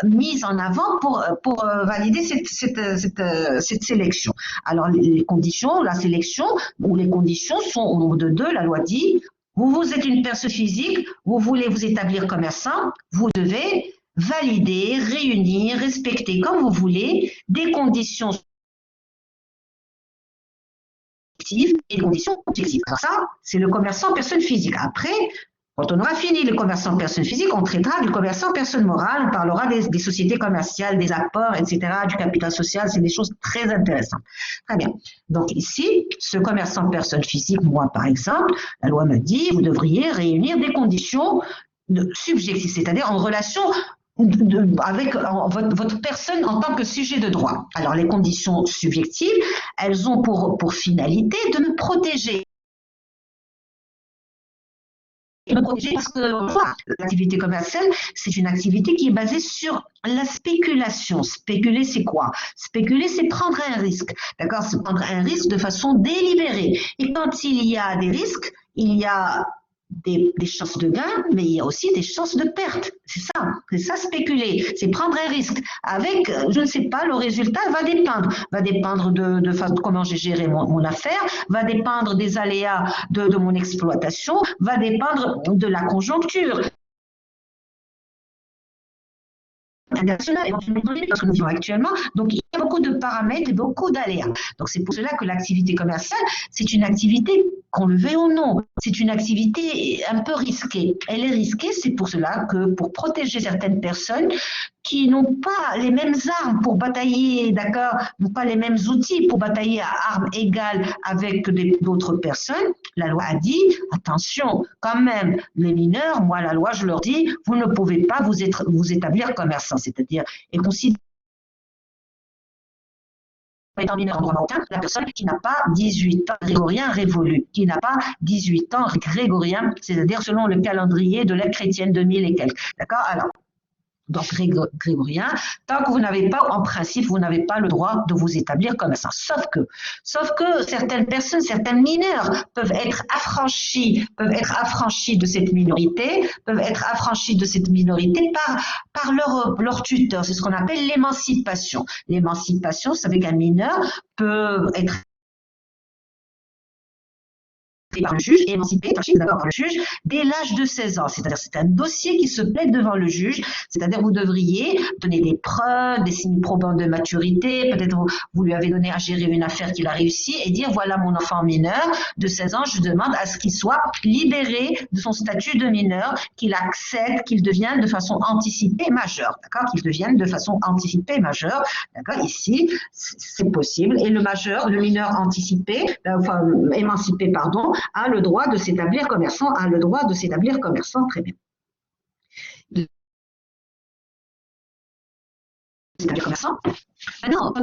mises en avant pour valider cette sélection. Alors, les conditions, la sélection ou les conditions sont au nombre de 2, la loi dit, vous êtes une personne physique, vous voulez vous établir commerçant, vous devez valider, réunir, respecter comme vous voulez des conditions objectives et des conditions objectives. Alors ça, c'est le commerçant personne physique. Après, Quand on aura fini les commerçants personnes physiques, on traitera du commerçant personne morale, on parlera des sociétés commerciales, des apports, etc., du capital social, c'est des choses très intéressantes. Très bien. Donc ici, ce commerçant personne physique, moi par exemple, la loi me dit, vous devriez réunir des conditions subjectives, c'est-à-dire en relation avec votre personne en tant que sujet de droit. Alors les conditions subjectives, elles ont pour finalité de me protéger. Et me protéger parce que l'activité commerciale, c'est une activité qui est basée sur la spéculation. Spéculer, c'est quoi? Spéculer, c'est prendre un risque. D'accord? C'est prendre un risque de façon délibérée. Et quand il y a des risques, il y a des chances de gain, mais il y a aussi des chances de perte. C'est ça spéculer, c'est prendre un risque. Avec, je ne sais pas, le résultat va dépendre de comment j'ai géré mon affaire, va dépendre des aléas de mon exploitation, va dépendre de la conjoncture. International, éventuellement parce que nous vivons actuellement. Donc, il y a beaucoup de paramètres et beaucoup d'aléas. Donc, c'est pour cela que l'activité commerciale, c'est une activité, qu'on le veuille ou non, c'est une activité un peu risquée. Elle est risquée, c'est pour cela que pour protéger certaines personnes qui n'ont pas les mêmes armes pour batailler, d'accord, n'ont pas les mêmes outils pour batailler à armes égales avec d'autres personnes, la loi a dit, attention, quand même, les mineurs, moi, la loi, je leur dis, vous ne pouvez pas vous établir commerçant, c'est-à-dire, et considérer étant mineur en droit marocain, la personne qui n'a pas 18 ans grégorien révolu, qui n'a pas 18 ans grégorien, c'est-à-dire selon le calendrier de l'ère chrétienne 2000 et quelques. D'accord? Alors, donc grégorien, tant que vous n'avez pas, en principe, vous n'avez pas le droit de vous établir commerçant. Sauf que certaines personnes, certains mineurs peuvent être affranchis de cette minorité, par leur tuteur. C'est ce qu'on appelle l'émancipation. L'émancipation, c'est qu'un mineur peut être par le juge et émancipé d'abord par le juge dès l'âge de 16 ans. C'est-à-dire c'est un dossier qui se plaide devant le juge. C'est-à-dire vous devriez donner des preuves, des signes probants de maturité. Peut-être vous lui avez donné à gérer une affaire qu'il a réussi et dire voilà mon enfant mineur de 16 ans, je demande à ce qu'il soit libéré de son statut de mineur, qu'il accepte, qu'il devienne de façon anticipée majeur. D'accord? Qu'il devienne de façon anticipée majeur. D'accord? Ici, c'est possible. Et le mineur anticipé, émancipé, pardon, a le droit de s'établir commerçant, très bien. C'est-à-dire commerçant. Non,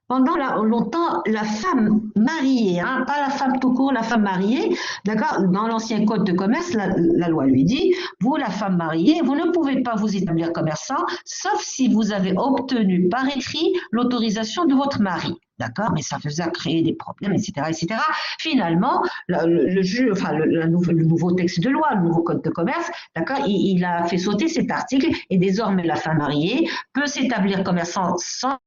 pendant longtemps, la femme mariée, hein, pas la femme tout court, la femme mariée, d'accord, dans l'ancien code de commerce, la loi lui dit, vous, la femme mariée, vous ne pouvez pas vous établir commerçant, sauf si vous avez obtenu par écrit l'autorisation de votre mari. D'accord, mais ça faisait créer des problèmes, etc., etc. Finalement, le nouveau texte de loi, le nouveau code de commerce, d'accord, il a fait sauter cet article et désormais la femme mariée peut s'établir commerçant sans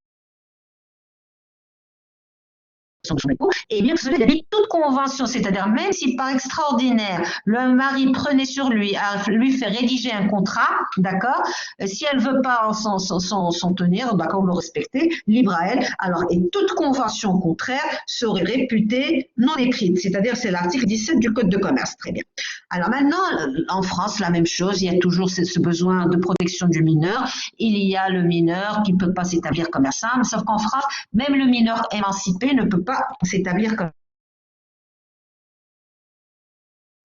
son époux, et bien que cela évite toute convention, c'est-à-dire même si par extraordinaire le mari prenait sur lui à lui faire rédiger un contrat, d'accord, si elle veut pas s'en tenir, d'accord, le respecter, libre à elle, alors et toute convention contraire serait réputée non écrite, c'est-à-dire c'est l'article 17 du Code de commerce, très bien. Alors maintenant, en France, la même chose, il y a toujours ce besoin de protection du mineur, il y a le mineur qui ne peut pas s'établir commerçant, sauf qu'en France, même le mineur émancipé ne peut pas s'établir comme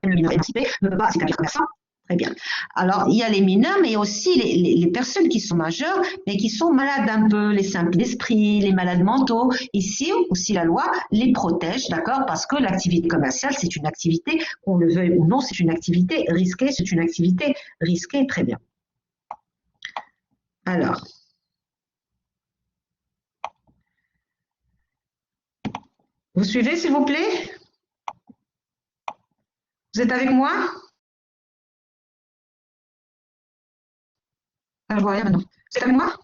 le mineur émancipé ne peut pas s'établir commerçant. Très bien. Alors, il y a les mineurs, mais aussi les personnes qui sont majeures, mais qui sont malades un peu, les simples d'esprit, les malades mentaux. Ici, aussi, la loi les protège, d'accord, parce que l'activité commerciale, c'est une activité, qu'on le veuille ou non, c'est une activité risquée, très bien. Alors, vous suivez, s'il vous plaît? Vous êtes avec moi? Ah, je vois rien maintenant. Vous êtes avec moi?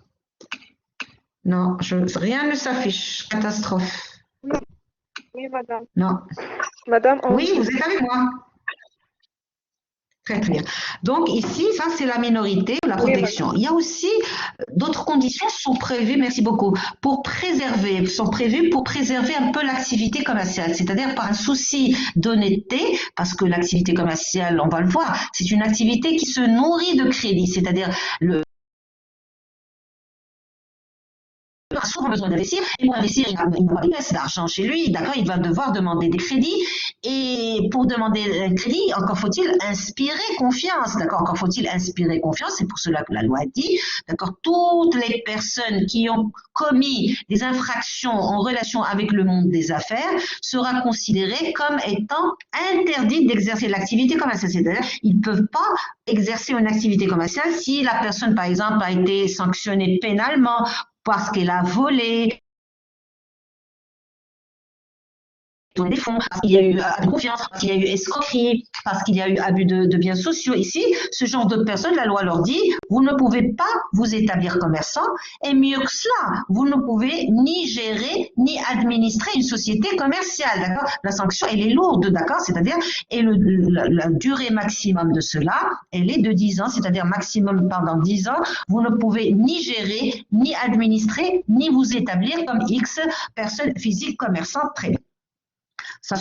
Non, rien ne s'affiche. Catastrophe. Oui, madame. Non. Madame, oui, vous êtes avec moi. Très très bien. Donc ici, ça c'est la minorité, la protection. Il y a aussi d'autres conditions sont prévues, merci beaucoup, sont prévues pour préserver un peu l'activité commerciale, c'est-à-dire par un souci d'honnêteté, parce que l'activité commerciale, on va le voir, c'est une activité qui se nourrit de crédit, c'est-à-dire le a souvent besoin d'investir, et pour investir, il n'a pas d'argent chez lui, d'accord, il va devoir demander des crédits, et pour demander un crédit, encore faut-il inspirer confiance, d'accord, encore faut-il inspirer confiance, c'est pour cela que la loi dit, d'accord, toutes les personnes qui ont commis des infractions en relation avec le monde des affaires sera considérées comme étant interdites d'exercer l'activité commerciale, c'est-à-dire ils ne peuvent pas exercer une activité commerciale si la personne, par exemple, a été sanctionnée pénalement, parce qu'elle a volé des fonds, parce qu'il y a eu abus de confiance, parce qu'il y a eu escroquerie, parce qu'il y a eu abus de biens sociaux. Ici, ce genre de personnes, la loi leur dit, vous ne pouvez pas vous établir commerçant, et mieux que cela, vous ne pouvez ni gérer, ni administrer une société commerciale, d'accord? La sanction, elle est lourde, d'accord? C'est-à-dire, et la durée maximum de cela, elle est de 10 ans, c'est-à-dire maximum pendant 10 ans, vous ne pouvez ni gérer, ni administrer, ni vous établir comme X personnes physiques commerçantes. Très bien. Ça,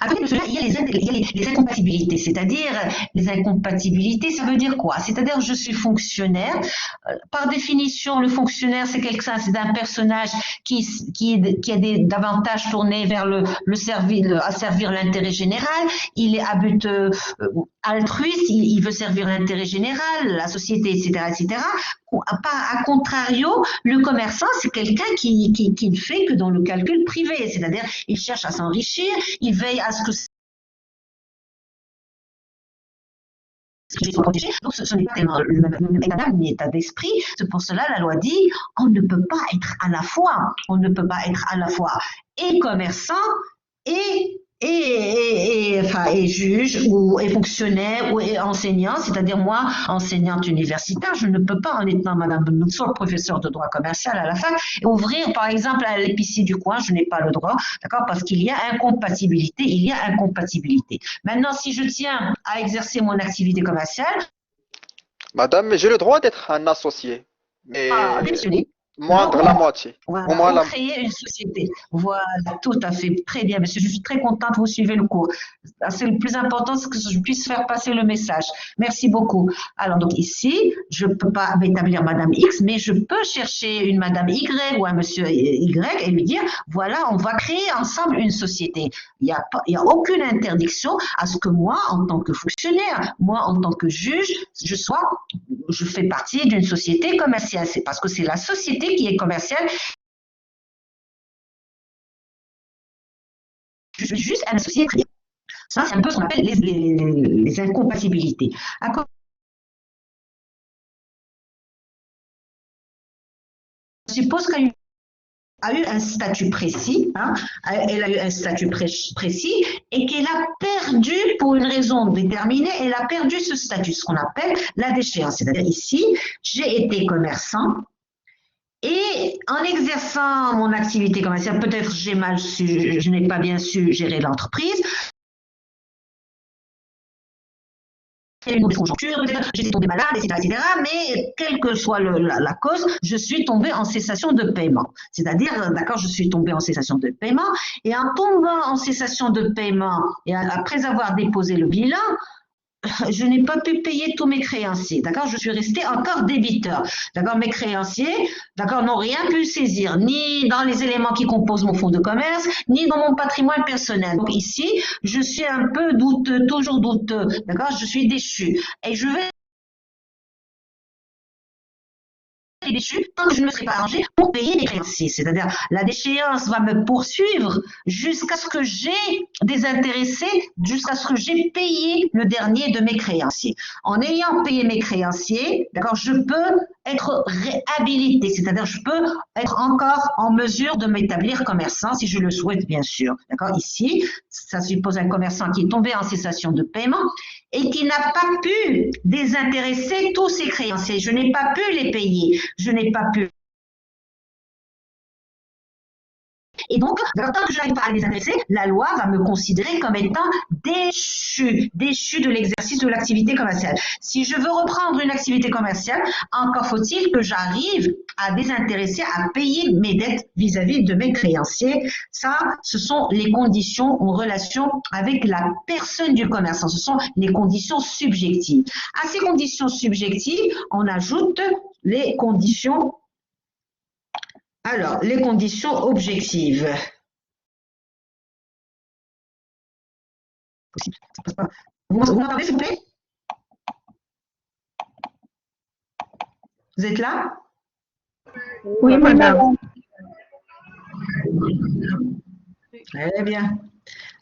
à côté de cela, il y a les incompatibilités, c'est-à-dire les incompatibilités, ça veut dire quoi? C'est-à-dire je suis fonctionnaire. Par définition, le fonctionnaire, c'est quelqu'un, c'est un personnage qui a davantage tourné vers à servir l'intérêt général. Il est à but altruiste, il veut servir l'intérêt général, la société, etc., etc. A contrario, le commerçant, c'est quelqu'un qui ne fait que dans le calcul privé, c'est-à-dire il cherche à s'enrichir, il veille à ce que soit protégé. Donc ce n'est pas tellement le même état d'esprit. C'est pour cela la loi dit on ne peut pas être à la fois, et commerçant et juge ou et fonctionnaire ou et enseignant, c'est-à-dire moi, enseignante universitaire, je ne peux pas, en étant Madame Benoutsour, professeur de droit commercial à la fac, ouvrir par exemple à l'épicier du coin, je n'ai pas le droit, d'accord, parce qu'il y a incompatibilité, Maintenant, si je tiens à exercer mon activité commerciale, Madame, j'ai le droit d'être un associé, mais moindre la moitié. Voilà, Au moins créer une société. Voilà, tout à fait. Très bien, monsieur. Je suis très contente, vous suivez le cours. C'est le plus important, c'est que je puisse faire passer le message. Merci beaucoup. Alors, donc ici, je ne peux pas m'établir Madame X, mais je peux chercher une Madame Y ou un Monsieur Y et lui dire, voilà, on va créer ensemble une société. Il n'y a aucune interdiction à ce que moi, en tant que fonctionnaire, moi, en tant que juge, je fais partie d'une société commerciale. C'est parce que c'est la société qui est commerciale. Je suis juste un associé. Ça, c'est un peu ce qu'on appelle les incompatibilités. Je suppose qu'elle a eu un statut précis, elle a eu un statut précis et qu'elle a perdu, pour une raison déterminée, elle a perdu ce statut, ce qu'on appelle la déchéance. C'est-à-dire ici, j'ai été commerçant, et en exerçant mon activité commerciale, peut-être je n'ai pas bien su gérer l'entreprise. Il y a eu une mauvaise conjoncture, j'étais tombée malade, etc., mais quelle que soit la cause, je suis tombée en cessation de paiement. C'est-à-dire, d'accord, je suis tombée en cessation de paiement, et en tombant en cessation de paiement, et après avoir déposé le bilan, je n'ai pas pu payer tous mes créanciers, d'accord? Je suis restée encore débiteur, d'accord? Mes créanciers, d'accord, n'ont rien pu saisir, ni dans les éléments qui composent mon fonds de commerce, ni dans mon patrimoine personnel. Donc ici, je suis un peu douteux, toujours douteux, d'accord? Je suis déchu. Et je vais déchu tant que je ne me serai pas arrangé pour payer mes créanciers. C'est-à-dire, la déchéance va me poursuivre jusqu'à ce que j'ai désintéressé, jusqu'à ce que j'ai payé le dernier de mes créanciers. En ayant payé mes créanciers, d'accord, je peux être réhabilité, c'est-à-dire je peux être encore en mesure de m'établir commerçant si je le souhaite, bien sûr. D'accord, ici, ça suppose un commerçant qui est tombé en cessation de paiement et qui n'a pas pu désintéresser tous ses créanciers. Je n'ai pas pu les payer, je n'ai pas pu. Et donc, tant que je n'arrive pas à les adresser, la loi va me considérer comme étant déchu de l'exercice de l'activité commerciale. Si je veux reprendre une activité commerciale, encore faut-il que j'arrive à désintéresser, à payer mes dettes vis-à-vis de mes créanciers. Ça, ce sont les conditions en relation avec la personne du commerçant. Ce sont les conditions subjectives. À ces conditions subjectives, on ajoute les conditions. Alors, les conditions objectives. Vous m'entendez, s'il vous plaît? Vous êtes là? Oui, madame. Très bien.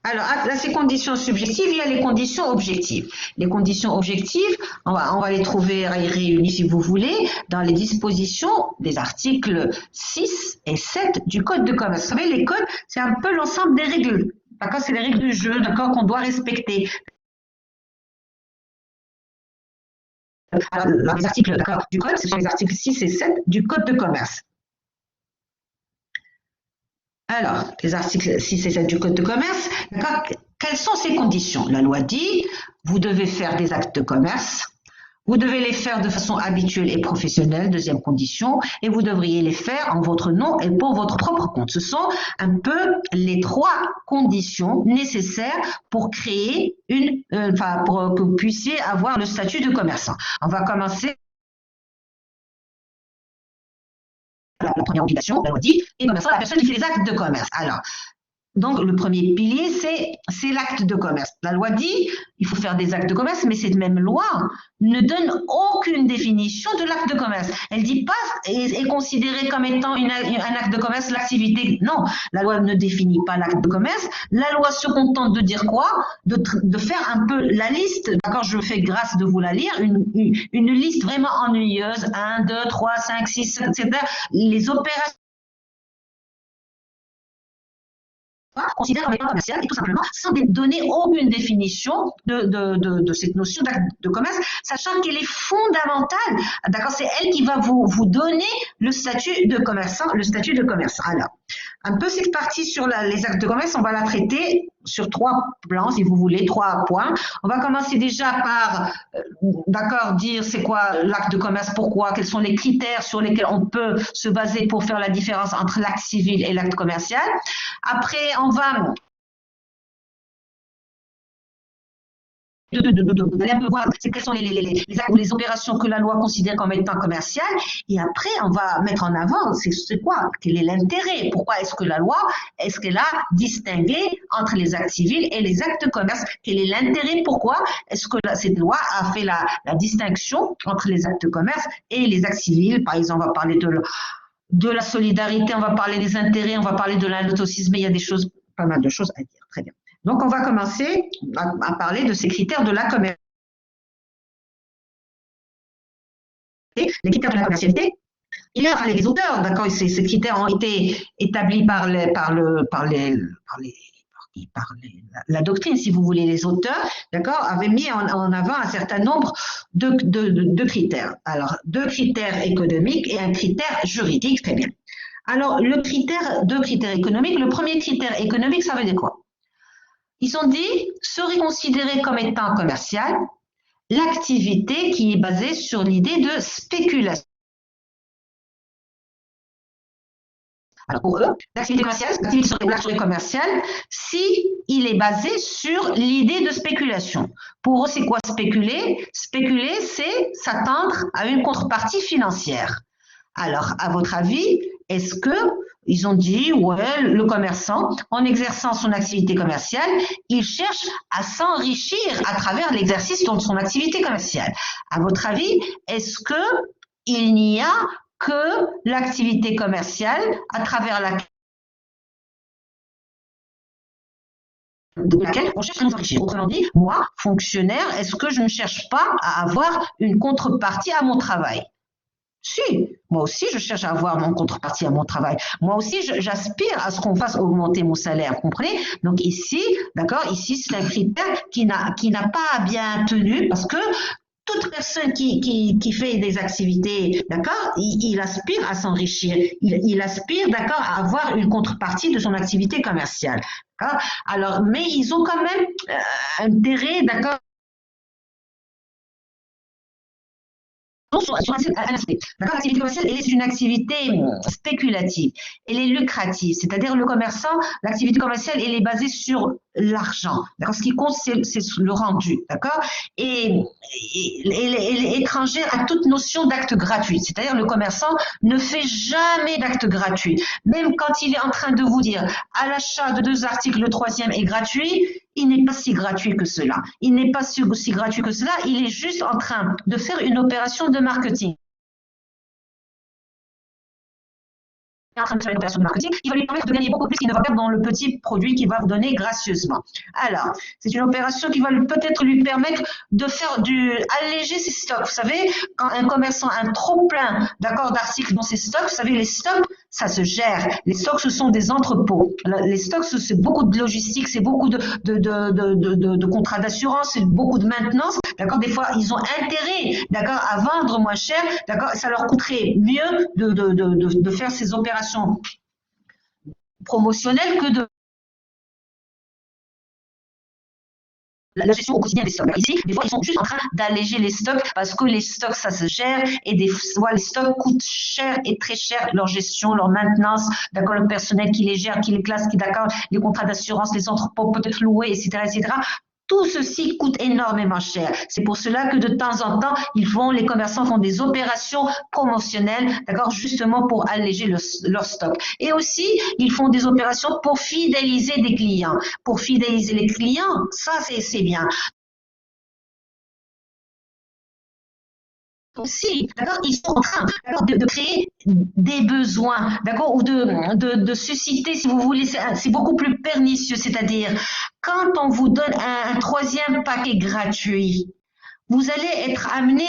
Alors, à ces conditions subjectives, il y a les conditions objectives. Les conditions objectives, on va les trouver réunies, si vous voulez, dans les dispositions des articles 6 et 7 du Code de commerce. Vous savez, les codes, c'est un peu l'ensemble des règles. D'accord, c'est les règles du jeu, d'accord, qu'on doit respecter. Alors, les articles du Code, ce sont les articles 6 et 7 du Code de commerce. Alors, les articles 6 et 7 du Code de commerce, quelles sont ces conditions? La loi dit, vous devez faire des actes de commerce, vous devez les faire de façon habituelle et professionnelle, deuxième condition, et vous devriez les faire en votre nom et pour votre propre compte. Ce sont un peu les trois conditions nécessaires pour créer pour que vous puissiez avoir le statut de commerçant. On va commencer. La première obligation, la loi dit, et commerçant, la personne qui fait les actes de commerce. Alors, donc le premier pilier, c'est l'acte de commerce. La loi dit, il faut faire des actes de commerce, mais cette même loi ne donne aucune définition de l'acte de commerce. Elle dit pas, est considérée comme étant un acte de commerce, l'activité. Non, la loi ne définit pas l'acte de commerce. La loi se contente de dire quoi? De faire un peu la liste, d'accord, je fais grâce de vous la lire, une liste vraiment ennuyeuse, 1, 2, 3, 5, 6, 7, etc. Les opérations considère comme étant commercial et tout simplement sans donner aucune définition de cette notion d'acte de commerce, sachant qu'elle est fondamentale. D'accord, c'est elle qui va vous donner le statut de commerçant, Alors, un peu cette partie sur les actes de commerce, on va la traiter sur 3 plans, si vous voulez, 3 points. On va commencer déjà par, dire c'est quoi l'acte de commerce, pourquoi, quels sont les critères sur lesquels on peut se baser pour faire la différence entre l'acte civil et l'acte commercial. Après, on va aller un peu voir quelles sont les actes ou les opérations que la loi considère comme étant commerciales. Et après, on va mettre en avant, c'est quoi? Quel est l'intérêt? Pourquoi est-ce que la loi, est-ce qu'elle a distingué entre les actes civils et les actes de commerce? Quel est l'intérêt? Pourquoi est-ce que cette loi a fait la distinction entre les actes de commerce et les actes civils? Par exemple, on va parler de la solidarité, on va parler des intérêts, on va parler de l'allotocisme, il y a pas mal de choses à dire. Très bien. Donc, on va commencer à parler de ces critères de la commercialité. Les critères de la commercialité, il y a les auteurs, d'accord, ces critères ont été établis par la doctrine, si vous voulez, les auteurs, d'accord, avaient mis en avant un certain nombre de critères. Alors, 2 critères économiques et un critère juridique, très bien. Alors, 2 critères économiques. Le premier critère économique, ça veut dire quoi? Ils ont dit, serait considéré comme étant commercial l'activité qui est basée sur l'idée de spéculation. Alors pour eux, l'activité serait commerciale si il est basé sur l'idée de spéculation. Pour eux, c'est quoi spéculer? Spéculer, c'est s'attendre à une contrepartie financière. Alors, à votre avis, est-ce que ils ont dit, ouais, le commerçant, en exerçant son activité commerciale, il cherche à s'enrichir à travers l'exercice de son activité commerciale. À votre avis, est-ce qu'il n'y a que l'activité commerciale à travers laquelle on cherche à nous enrichir? Autrement dit, moi, fonctionnaire, est-ce que je ne cherche pas à avoir une contrepartie à mon travail? Si, moi aussi, je cherche à avoir mon contrepartie à mon travail. Moi aussi, j'aspire à ce qu'on fasse augmenter mon salaire, vous comprenez? Donc ici, d'accord, ici, c'est un critère qui n'a pas bien tenu parce que toute personne qui fait des activités, d'accord, il aspire à s'enrichir, il aspire, d'accord, à avoir une contrepartie de son activité commerciale. Alors, mais ils ont quand même intérêt, d'accord, sur un aspect. L'activité commerciale, elle est une activité spéculative, elle est lucrative, c'est-à-dire le commerçant, l'activité commerciale, elle est basée sur l'argent. Ce qui compte, c'est le rendu, d'accord, et elle est étrangère à toute notion d'acte gratuit, c'est-à-dire le commerçant ne fait jamais d'acte gratuit. Même quand il est en train de vous dire à l'achat de 2 articles, le 3e est gratuit, il n'est pas si gratuit que cela. Il n'est pas si gratuit que cela, il est juste en train de faire une opération de marketing. En train de faire une opération de marketing, il va lui permettre de gagner beaucoup plus qu'il ne va perdre dans le petit produit qu'il va vous donner gracieusement. Alors, c'est une opération qui va peut-être lui permettre de faire alléger ses stocks. Vous savez, quand un commerçant a un trop plein, d'accord, d'articles dans ses stocks, vous savez, les stocks, ça se gère. Les stocks, ce sont des entrepôts. Les stocks, c'est beaucoup de logistique, c'est beaucoup de contrats d'assurance, c'est beaucoup de maintenance. D'accord, des fois, ils ont intérêt, d'accord, à vendre moins cher. D'accord, ça leur coûterait mieux de faire ces opérations promotionnelles que de la gestion au quotidien des stocks. Ici, des fois, ils sont juste en train d'alléger les stocks parce que les stocks, ça se gère et des fois, les stocks coûtent cher et très cher, leur gestion, leur maintenance, d'accord, le personnel qui les gère, qui les classe, d'accord, les contrats d'assurance, les entrepôts peut-être loués, etc., etc. Tout ceci coûte énormément cher. C'est pour cela que de temps en temps, les commerçants font des opérations promotionnelles, d'accord, justement pour alléger leur stock. Et aussi, ils font des opérations pour fidéliser des clients. Pour fidéliser les clients, ça c'est bien. Aussi, d'accord, ils sont en train de créer des besoins, d'accord, ou de susciter, si vous voulez, c'est beaucoup plus pernicieux, c'est-à-dire quand on vous donne un 3e paquet gratuit, vous allez être amené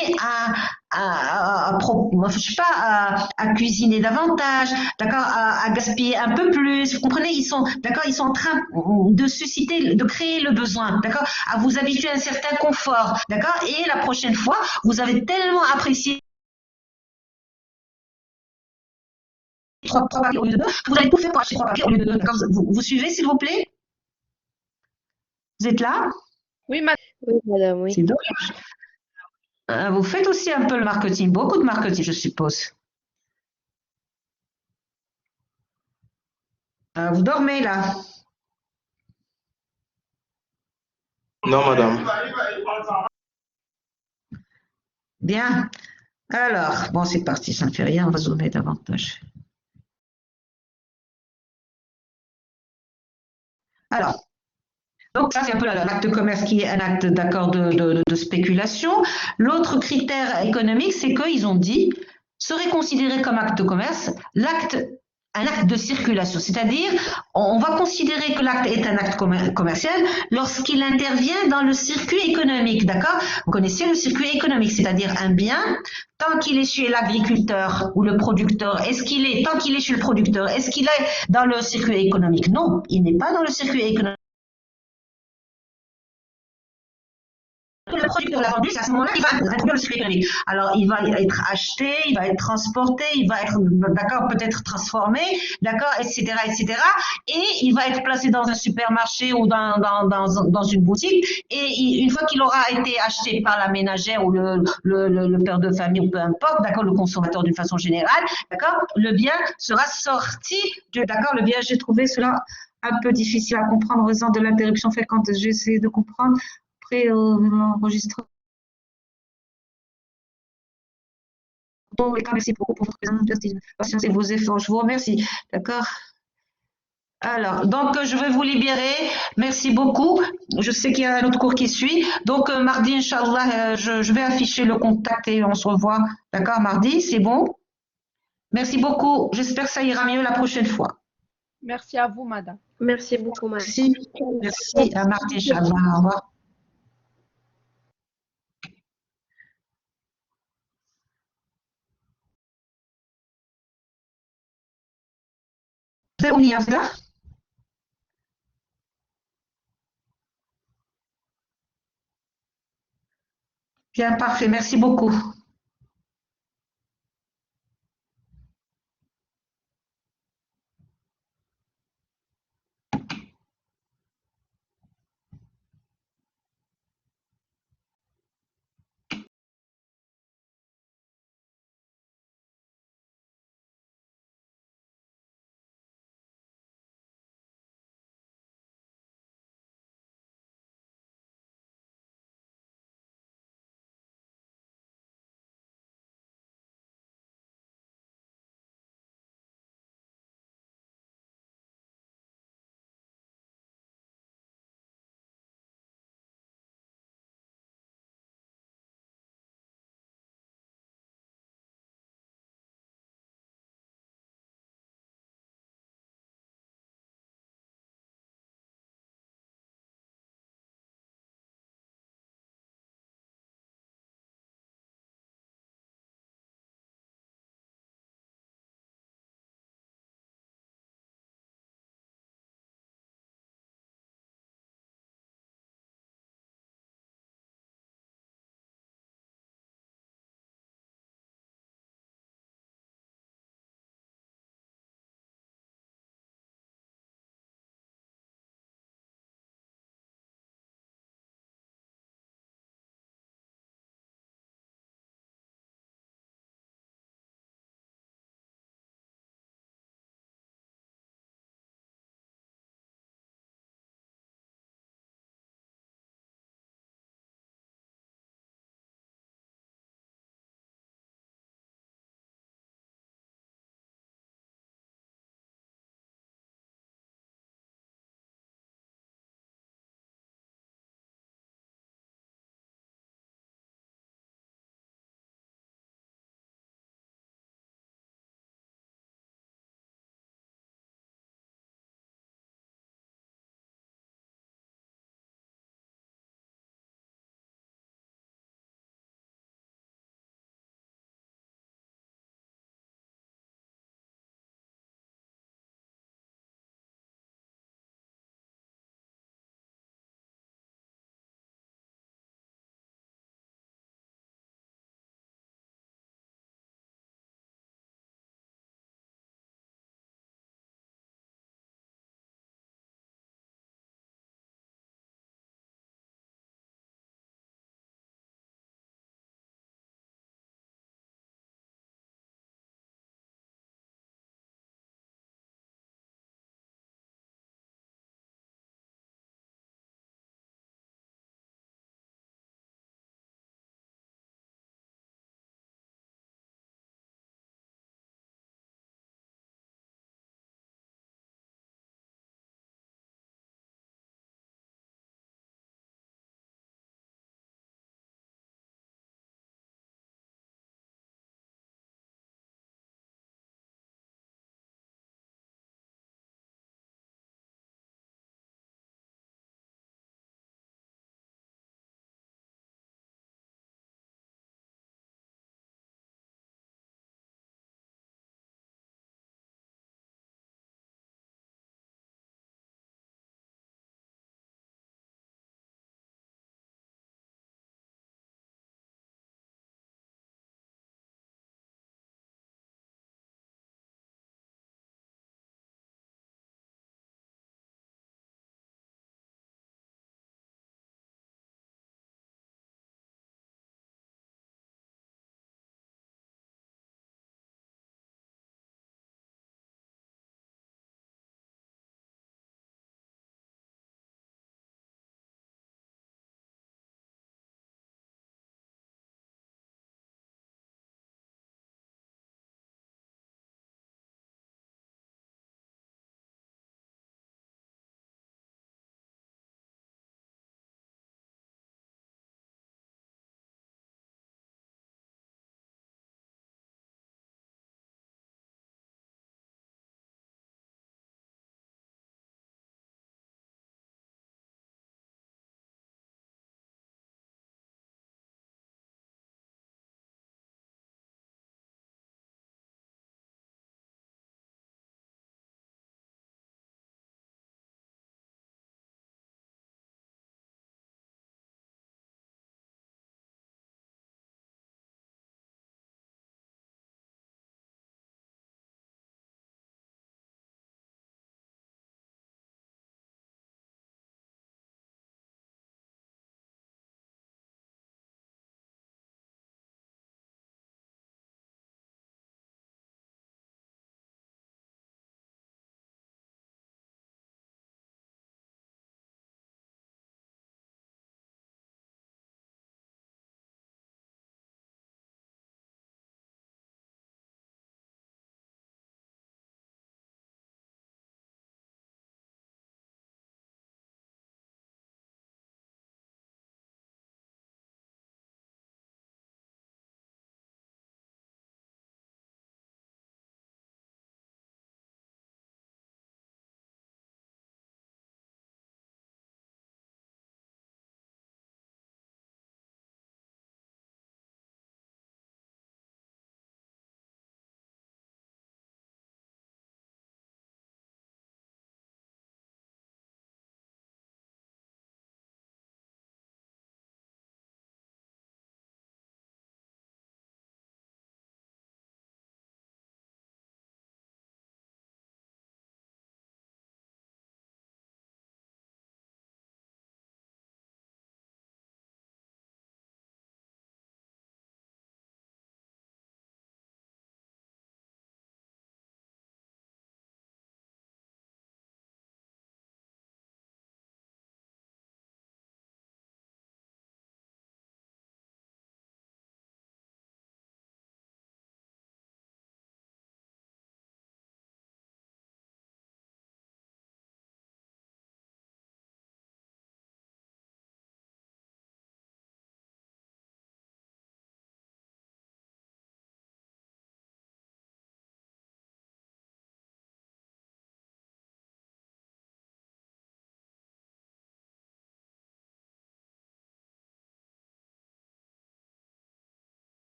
je sais pas, à cuisiner davantage, d'accord, à gaspiller un peu plus. Vous comprenez, ils sont en train de susciter, de créer le besoin, d'accord, à vous habituer à un certain confort, d'accord, et la prochaine fois, vous avez tellement apprécié 3 paquets au lieu de 2, vous allez tout faire pour acheter 3 paquets au lieu de 2. Vous suivez, s'il vous plaît? Vous êtes là? Oui, madame. Oui, madame, oui. C'est dommage. Vous faites aussi un peu le marketing, beaucoup de marketing, je suppose. Vous dormez là? Non, madame. Bien. Alors, bon, c'est parti, ça ne fait rien, on va zoomer davantage. Alors, donc ça, c'est un peu l'acte de commerce qui est un acte, d'accord, de spéculation. L'autre critère économique, c'est qu'ils ont dit, serait considéré comme acte de commerce un acte de circulation, c'est-à-dire on va considérer que l'acte est un acte commercial lorsqu'il intervient dans le circuit économique, d'accord? Vous connaissez le circuit économique, c'est-à-dire un bien, tant qu'il est chez l'agriculteur ou le producteur, tant qu'il est chez le producteur, est-ce qu'il est dans le circuit économique? Non, il n'est pas dans le circuit économique. Le producteur l'a vendu, c'est à ce moment-là qu'il va introduire le circuit économique. Alors, il va être acheté, il va être transporté, il va être, d'accord, peut-être transformé, d'accord, etc., etc. Et il va être placé dans un supermarché ou dans une boutique. Et une fois qu'il aura été acheté par la ménagère ou le père de famille ou peu importe, d'accord, le consommateur d'une façon générale, d'accord, le bien sera sorti d'accord, le bien, j'ai trouvé cela un peu difficile à comprendre en raison de l'interruption fréquente. J'essaie de comprendre. L'enregistrement. Bon, merci beaucoup pour votre patience et vos efforts. Je vous remercie. D'accord. Alors, donc, je vais vous libérer. Merci beaucoup. Je sais qu'il y a un autre cours qui suit. Donc, mardi, Inch'Allah, je vais afficher le contact et on se revoit. D'accord, mardi, c'est bon? Merci beaucoup. J'espère que ça ira mieux la prochaine fois. Merci à vous, madame. Merci beaucoup, madame. Merci. À mardi, Inch'Allah. Au revoir. C'est Ounia, c'est là? Bien, parfait. Merci beaucoup.